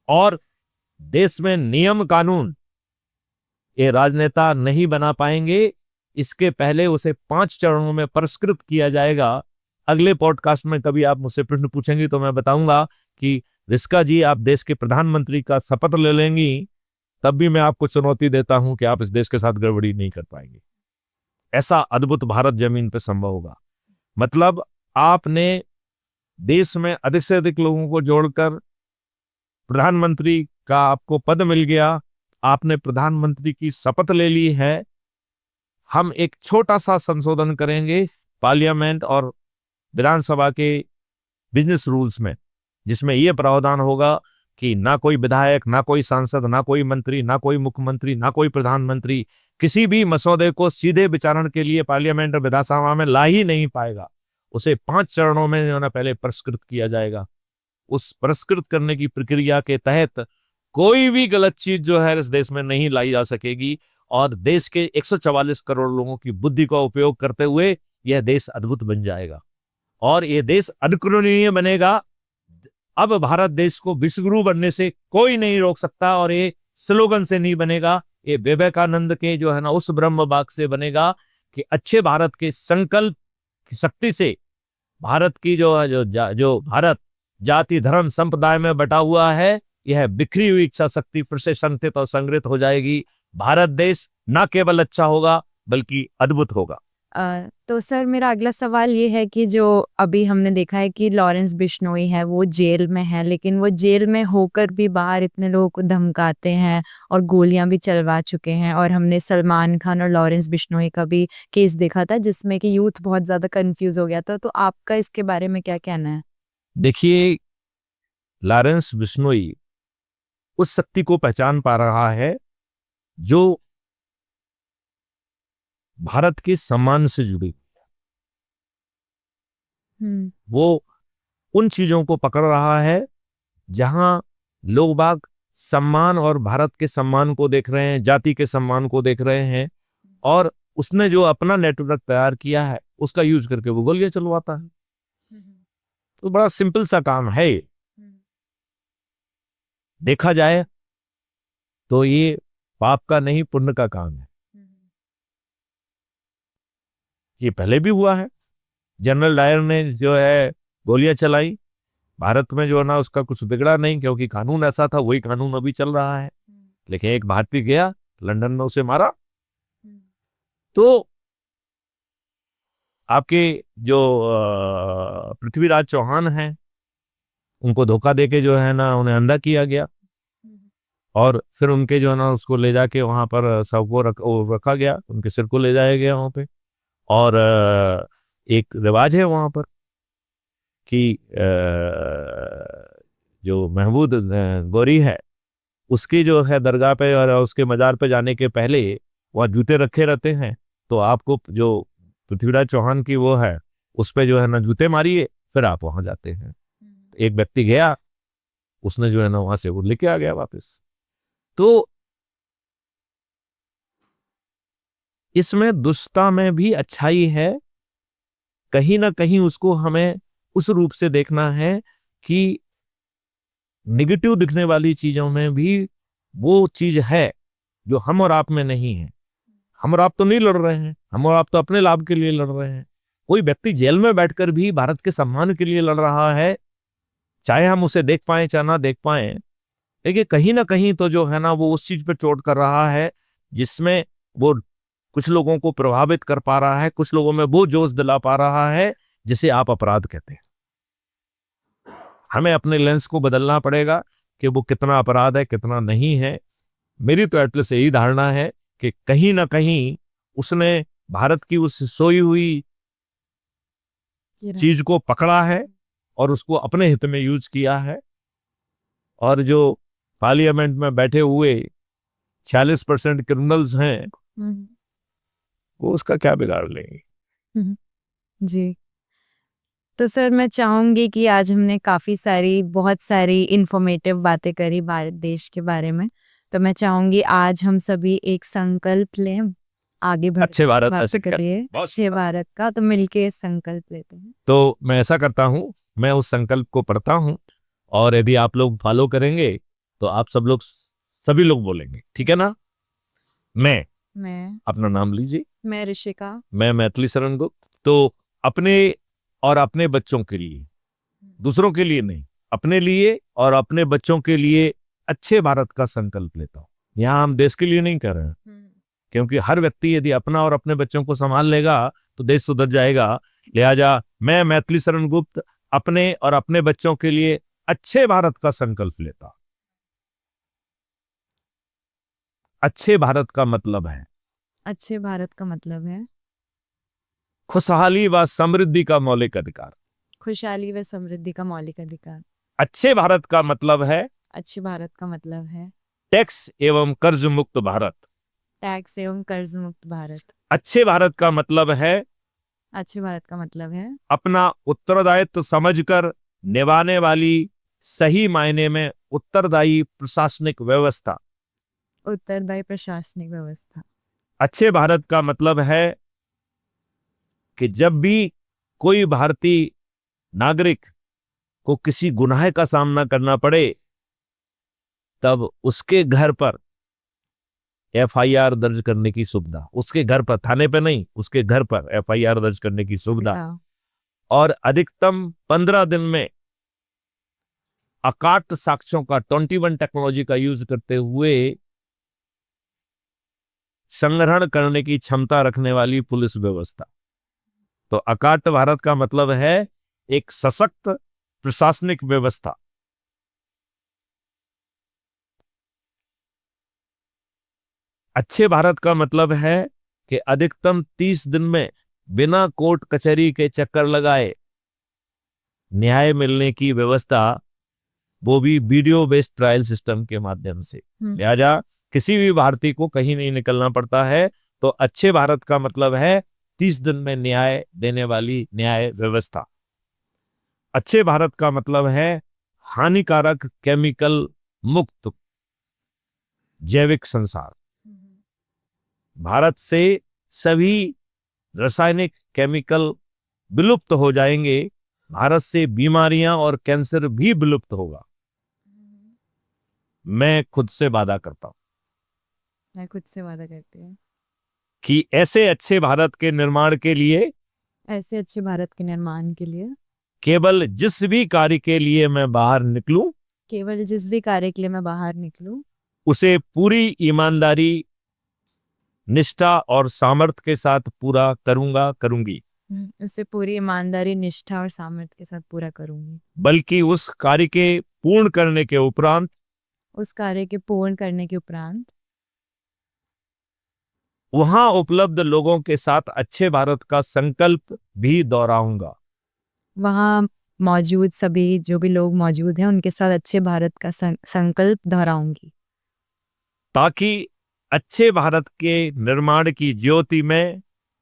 और देश में नियम कानून ये राजनेता नहीं बना पाएंगे, इसके पहले उसे 5 चरणों में परिष्कृत किया जाएगा। अगले पॉडकास्ट में कभी आप मुझसे प्रश्न पूछेंगी तो मैं बताऊंगा कि रिस्का जी, आप देश के प्रधानमंत्री का शपथ ले लेंगी, तब भी मैं आपको चुनौती देता हूं कि आप इस देश के साथ गड़बड़ी नहीं कर पाएंगे। ऐसा अद्भुत भारत जमीन पर संभव होगा। मतलब आपने देश में अधिक से अधिक लोगों को जोड़कर प्रधानमंत्री का आपको पद मिल गया, आपने प्रधानमंत्री की शपथ ले ली है। हम एक छोटा सा संशोधन करेंगे पार्लियामेंट और विधानसभा के बिजनेस रूल्स में, जिसमें यह प्रावधान होगा कि ना कोई विधायक, ना कोई सांसद, ना कोई मंत्री, ना कोई मुख्यमंत्री, ना कोई प्रधानमंत्री किसी भी मसौदे को सीधे विचारण के लिए पार्लियामेंट और विधानसभा में ला ही नहीं पाएगा। उसे 5 चरणों में जो ना पहले परिष्कृत किया जाएगा। उस परिष्कृत करने की प्रक्रिया के तहत कोई भी गलत चीज जो है इस देश में नहीं लाई जा सकेगी, और देश के 144 करोड़ लोगों की बुद्धि का उपयोग करते हुए यह देश अद्भुत बन जाएगा, और यह देश अनुकरणीय बनेगा। अब भारत देश को विश्वगुरु बनने से कोई नहीं रोक सकता, और ये स्लोगन से नहीं बनेगा, ये विवेकानंद के जो है ना उस ब्रह्म बाग से बनेगा कि अच्छे भारत के संकल्प की शक्ति से भारत की जो भारत जाति धर्म संप्रदाय में बटा हुआ है, यह बिखरी हुई इच्छा शक्ति फिर से संतुलित और संग्रहित हो जाएगी। भारत देश न केवल अच्छा होगा बल्कि अद्भुत होगा। तो सर, मेरा अगला सवाल ये है कि जो अभी हमने देखा है कि लॉरेंस बिश्नोई है वो जेल में है, लेकिन वो जेल में होकर भी बाहर इतने लोगों को धमकाते हैं और गोलियां भी चलवा चुके हैं। और हमने सलमान खान और लॉरेंस बिश्नोई का भी केस देखा था जिसमें कि यूथ बहुत ज़्यादा कंफ्यूज हो गया था। तो आपका इसके बारे में क्या कहना है? देखिए, लॉरेंस बिश्नोई उस शक्ति को पहचान पा रहा है जो भारत के सम्मान से जुड़ी। वो उन चीजों को पकड़ रहा है जहां लोग बाग सम्मान और भारत के सम्मान को देख रहे हैं, जाति के सम्मान को देख रहे हैं, और उसने जो अपना नेटवर्क तैयार किया है उसका यूज करके वो गोलियां चलवाता है। तो बड़ा सिंपल सा काम है। देखा जाए तो ये पाप का नहीं पुण्य का काम है। ये पहले भी हुआ है। जनरल डायर ने जो है गोलियां चलाई, भारत में जो है ना उसका कुछ बिगड़ा नहीं, क्योंकि कानून ऐसा था, वही कानून अभी चल रहा है। लेकिन एक भारतीय गया, लंदन में उसे मारा। तो आपके जो पृथ्वीराज चौहान हैं, उनको धोखा देके जो है ना उन्हें अंधा किया गया, और फिर उनके जो है ना उसको ले जाके वहां पर सबको रखा गया, उनके सिर को ले जाया गया वहां पे। और एक रिवाज है वहां पर कि जो महमूद गौरी है उसकी जो है दरगाह पे और उसके मजार पे जाने के पहले वहाँ जूते रखे रहते हैं। तो आपको जो पृथ्वीराज चौहान की वो है उस पे जो है ना जूते मारिए, फिर आप वहां जाते हैं। एक व्यक्ति गया, उसने जो है ना वहां से वो लेके आ गया वापस। तो इसमें दुष्टता में भी अच्छाई है। कहीं ना कहीं उसको हमें उस रूप से देखना है कि निगेटिव दिखने वाली चीजों में भी वो चीज है जो हम और आप में नहीं है। हम और आप तो नहीं लड़ रहे हैं, हम और आप तो अपने लाभ के लिए लड़ रहे हैं। कोई व्यक्ति जेल में बैठकर भी भारत के सम्मान के लिए लड़ रहा है, चाहे हम उसे देख पाए चाहे ना देख पाए। देखिए कहीं ना कहीं तो जो है ना वो उस चीज पे चोट कर रहा है जिसमें वो कुछ लोगों को प्रभावित कर पा रहा है, कुछ लोगों में वो जोश दिला पा रहा है जिसे आप अपराध कहते हैं। हमें अपने लेंस को बदलना पड़ेगा कि वो कितना अपराध है कितना नहीं है। मेरी तो एटलीस्ट यही धारणा है कि कहीं ना कहीं उसने भारत की उस सोई हुई चीज को पकड़ा है और उसको अपने हित में यूज किया है। और जो पार्लियामेंट में बैठे हुए 46% क्रिमिनल्स हैं वो उसका क्या बिगाड़ लेंगे। जी, तो सर मैं चाहूंगी कि आज हमने बहुत सारी इंफॉर्मेटिव बातें करी भारत देश के बारे में। तो मैं चाहूंगी आज हम सभी एक संकल्प लें आगे बढ़ अच्छे भारत के लिए, अच्छे भारत का। तो मिलके संकल्प लेते हैं। तो मैं ऐसा करता हूँ, मैं उस संकल्प को पढ़ता हूँ और यदि आप लोग फॉलो करेंगे तो आप सभी लोग बोलेंगे, ठीक है ना। मैं अपना नाम लीजिए। मैं ऋषिका। मैं मैथिली शरण गुप्त। तो अपने और अपने बच्चों के लिए, दूसरों के लिए नहीं, अपने लिए और अपने बच्चों के लिए अच्छे भारत का संकल्प लेता हूँ। यहाँ हम देश के लिए नहीं कर रहे हैं, क्योंकि हर व्यक्ति यदि अपना और अपने बच्चों को संभाल लेगा तो देश सुधर जाएगा। लिहाजा मैं मैथिली शरण गुप्त अपने और अपने बच्चों के लिए अच्छे भारत का संकल्प लेता। अच्छे भारत का मतलब है, अच्छे भारत का मतलब है खुशहाली व समृद्धि का मौलिक अधिकार। खुशहाली व समृद्धि का मौलिक अधिकार। अच्छे भारत का मतलब है अच्छे भारत का मतलब है टैक्स एवं कर्ज मुक्त भारत। टैक्स एवं कर्ज मुक्त भारत। अच्छे भारत का मतलब है अच्छे भारत का मतलब है अपना उत्तरदायित्व समझकर निभाने वाली सही मायने में उत्तरदायी प्रशासनिक व्यवस्था। उत्तरदायी प्रशासनिक व्यवस्था। अच्छे भारत का मतलब है कि जब भी कोई भारतीय नागरिक को किसी गुनाह का सामना करना पड़े तब उसके घर पर एफआईआर दर्ज करने की सुविधा, उसके घर पर, थाने पे नहीं, उसके घर पर एफआईआर दर्ज करने की सुविधा। और अधिकतम 15 दिन में अकाट साक्ष्यों का 21 टेक्नोलॉजी का यूज करते हुए संग्रहण करने की क्षमता रखने वाली पुलिस व्यवस्था। तो अकाट भारत का मतलब है एक सशक्त प्रशासनिक व्यवस्था। अच्छे भारत का मतलब है कि अधिकतम 30 दिन में बिना कोर्ट कचहरी के चक्कर लगाए न्याय मिलने की व्यवस्था, वो भी वीडियो बेस्ड ट्रायल सिस्टम के माध्यम से। लिहाजा किसी भी भारतीय को कहीं नहीं निकलना पड़ता है। तो अच्छे भारत का मतलब है 30 दिन में न्याय देने वाली न्याय व्यवस्था। अच्छे भारत का मतलब है हानिकारक केमिकल मुक्त जैविक संसार। भारत से सभी रासायनिक केमिकल विलुप्त हो जाएंगे, भारत से बीमारियां और कैंसर भी विलुप्त होगा। मैं खुद से वादा करता हूं, मैं खुद से वादा करती हूँ कि ऐसे अच्छे भारत के निर्माण के लिए, ऐसे अच्छे भारत के निर्माण के लिए केवल जिस भी कार्य के लिए मैं बाहर निकलूं, केवल जिस भी कार्य के लिए मैं बाहर निकलूं, उसे पूरी ईमानदारी, निष्ठा और सामर्थ्य के साथ पूरा करूंगा, करूंगी। उसे पूरी ईमानदारी, निष्ठा और सामर्थ्य के साथ पूरा करूंगी। बल्कि उस कार्य के पूर्ण करने के उपरांत, उस कार्य के पूर्ण करने के उपरांत वहां उपलब्ध लोगों के साथ अच्छे भारत का संकल्प भी दोहराऊंगा। वहां मौजूद सभी जो भी लोग मौजूद हैं उनके साथ अच्छे भारत का संकल्प दोहराऊंगी, ताकि अच्छे भारत के निर्माण की ज्योति में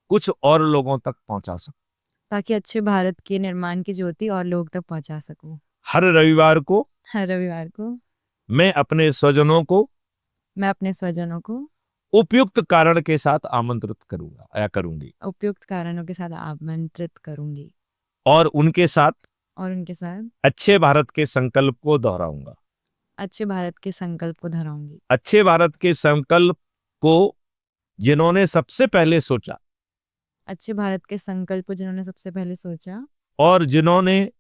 कुछ और लोगों तक पहुंचा सकूं। ताकि अच्छे भारत के निर्माण की ज्योति और लोग तक पहुंचा सकूं। हर रविवार को मैं अपने स्वजनों को उपयुक्त कारण के साथ आमंत्रित करूंगा या करूंगी। उपयुक्त कारणों के साथ आमंत्रित करूंगी और उनके साथ अच्छे भारत के संकल्प को दोहराऊंगा। अच्छे भारत के संकल्प को दोहराऊंगी। अच्छे भारत के संकल्प को जिन्होंने सबसे पहले सोचा अच्छे भारत के संकल्प को जिन्होंने सबसे पहले सोचा और जिन्होंने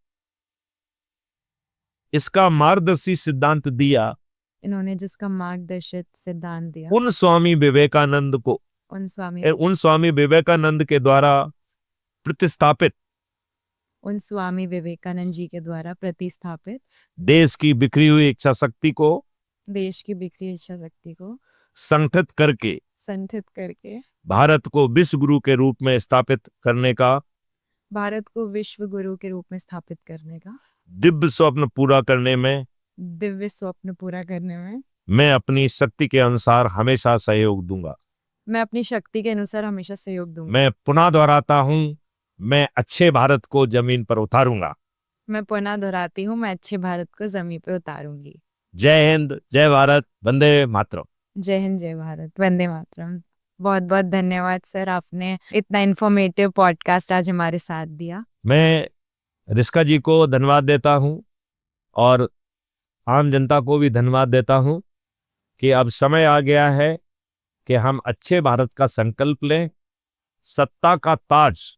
इसका मार्गदर्शी सिद्धांत दिया, इन्होंने जिसका मार्गदर्शित सिद्धांत दिया, उन स्वामी विवेकानंद को, उन स्वामी विवेकानंद के द्वारा प्रतिस्थापित, उन स्वामी विवेकानंद जी के द्वारा प्रतिस्थापित देश की बिखरी हुई इच्छा शक्ति को, देश की बिखरी इच्छा शक्ति को संगठित करके भारत को विश्व गुरु के रूप में स्थापित करने का, भारत को विश्व गुरु के रूप में स्थापित करने का दिव्य स्वप्न पूरा करने में मैं अपनी शक्ति के अनुसार हमेशा सहयोग दूंगा। मैं अपनी शक्ति के अनुसार हमेशा सहयोग दूंगा। मैं पुनः दोहराता हूँ, मैं अच्छे भारत को जमीन पर उतारूंगा। मैं पुनः दोहराती हूँ, मैं अच्छे भारत को जमीन पर उतारूंगी। जय हिंद, जय भारत, वंदे मातरम। जय हिंद, जय भारत, वंदे मातरम। बहुत बहुत धन्यवाद सर, आपने इतना इन्फॉर्मेटिव पॉडकास्ट आज हमारे साथ दिया। मैं रिस्का जी को धन्यवाद देता हूँ और आम जनता को भी धन्यवाद देता हूँ कि अब समय आ गया है कि हम अच्छे भारत का संकल्प लें, सत्ता का ताज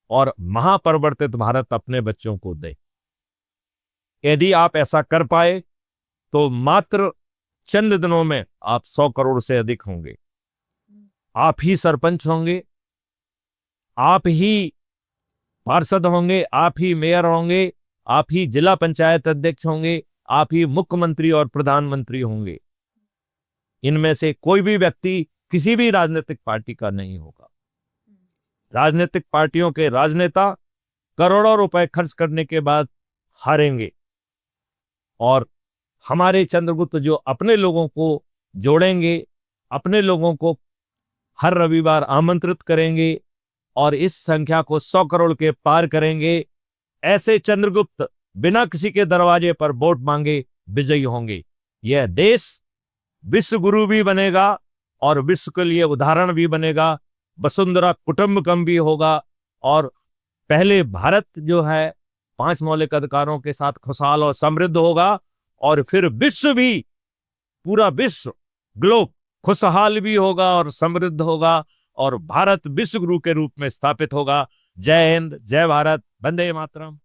और महापरिवर्तित भारत अपने बच्चों को दें। यदि आप ऐसा कर पाए तो मात्र चंद दिनों में आप 100 करोड़ से अधिक होंगे। आप ही सरपंच होंगे, आप ही पार्षद होंगे, आप ही मेयर होंगे, आप ही जिला पंचायत अध्यक्ष होंगे, आप ही मुख्यमंत्री और प्रधानमंत्री होंगे। इनमें से कोई भी व्यक्ति किसी भी राजनीतिक पार्टी का नहीं होगा। राजनीतिक पार्टियों के राजनेता करोड़ों रुपए खर्च करने के बाद हारेंगे और हमारे चंद्रगुप्त जो अपने लोगों को जोड़ेंगे, अपने लोगों को हर रविवार आमंत्रित करेंगे और इस संख्या को 100 करोड़ के पार करेंगे, ऐसे चंद्रगुप्त बिना किसी के दरवाजे पर वोट मांगे विजयी होंगे। यह देश विश्व गुरु भी बनेगा और विश्व के लिए उदाहरण भी बनेगा। वसुंधरा कुटुंबकम भी होगा और पहले भारत जो है 5 मौलिक अधिकारों के साथ खुशहाल और समृद्ध होगा और फिर विश्व भी, पूरा विश्व, ग्लोब खुशहाल भी होगा और समृद्ध होगा और भारत विश्व गुरु के रूप में स्थापित होगा। जय हिंद, जय भारत, वंदे मातरम।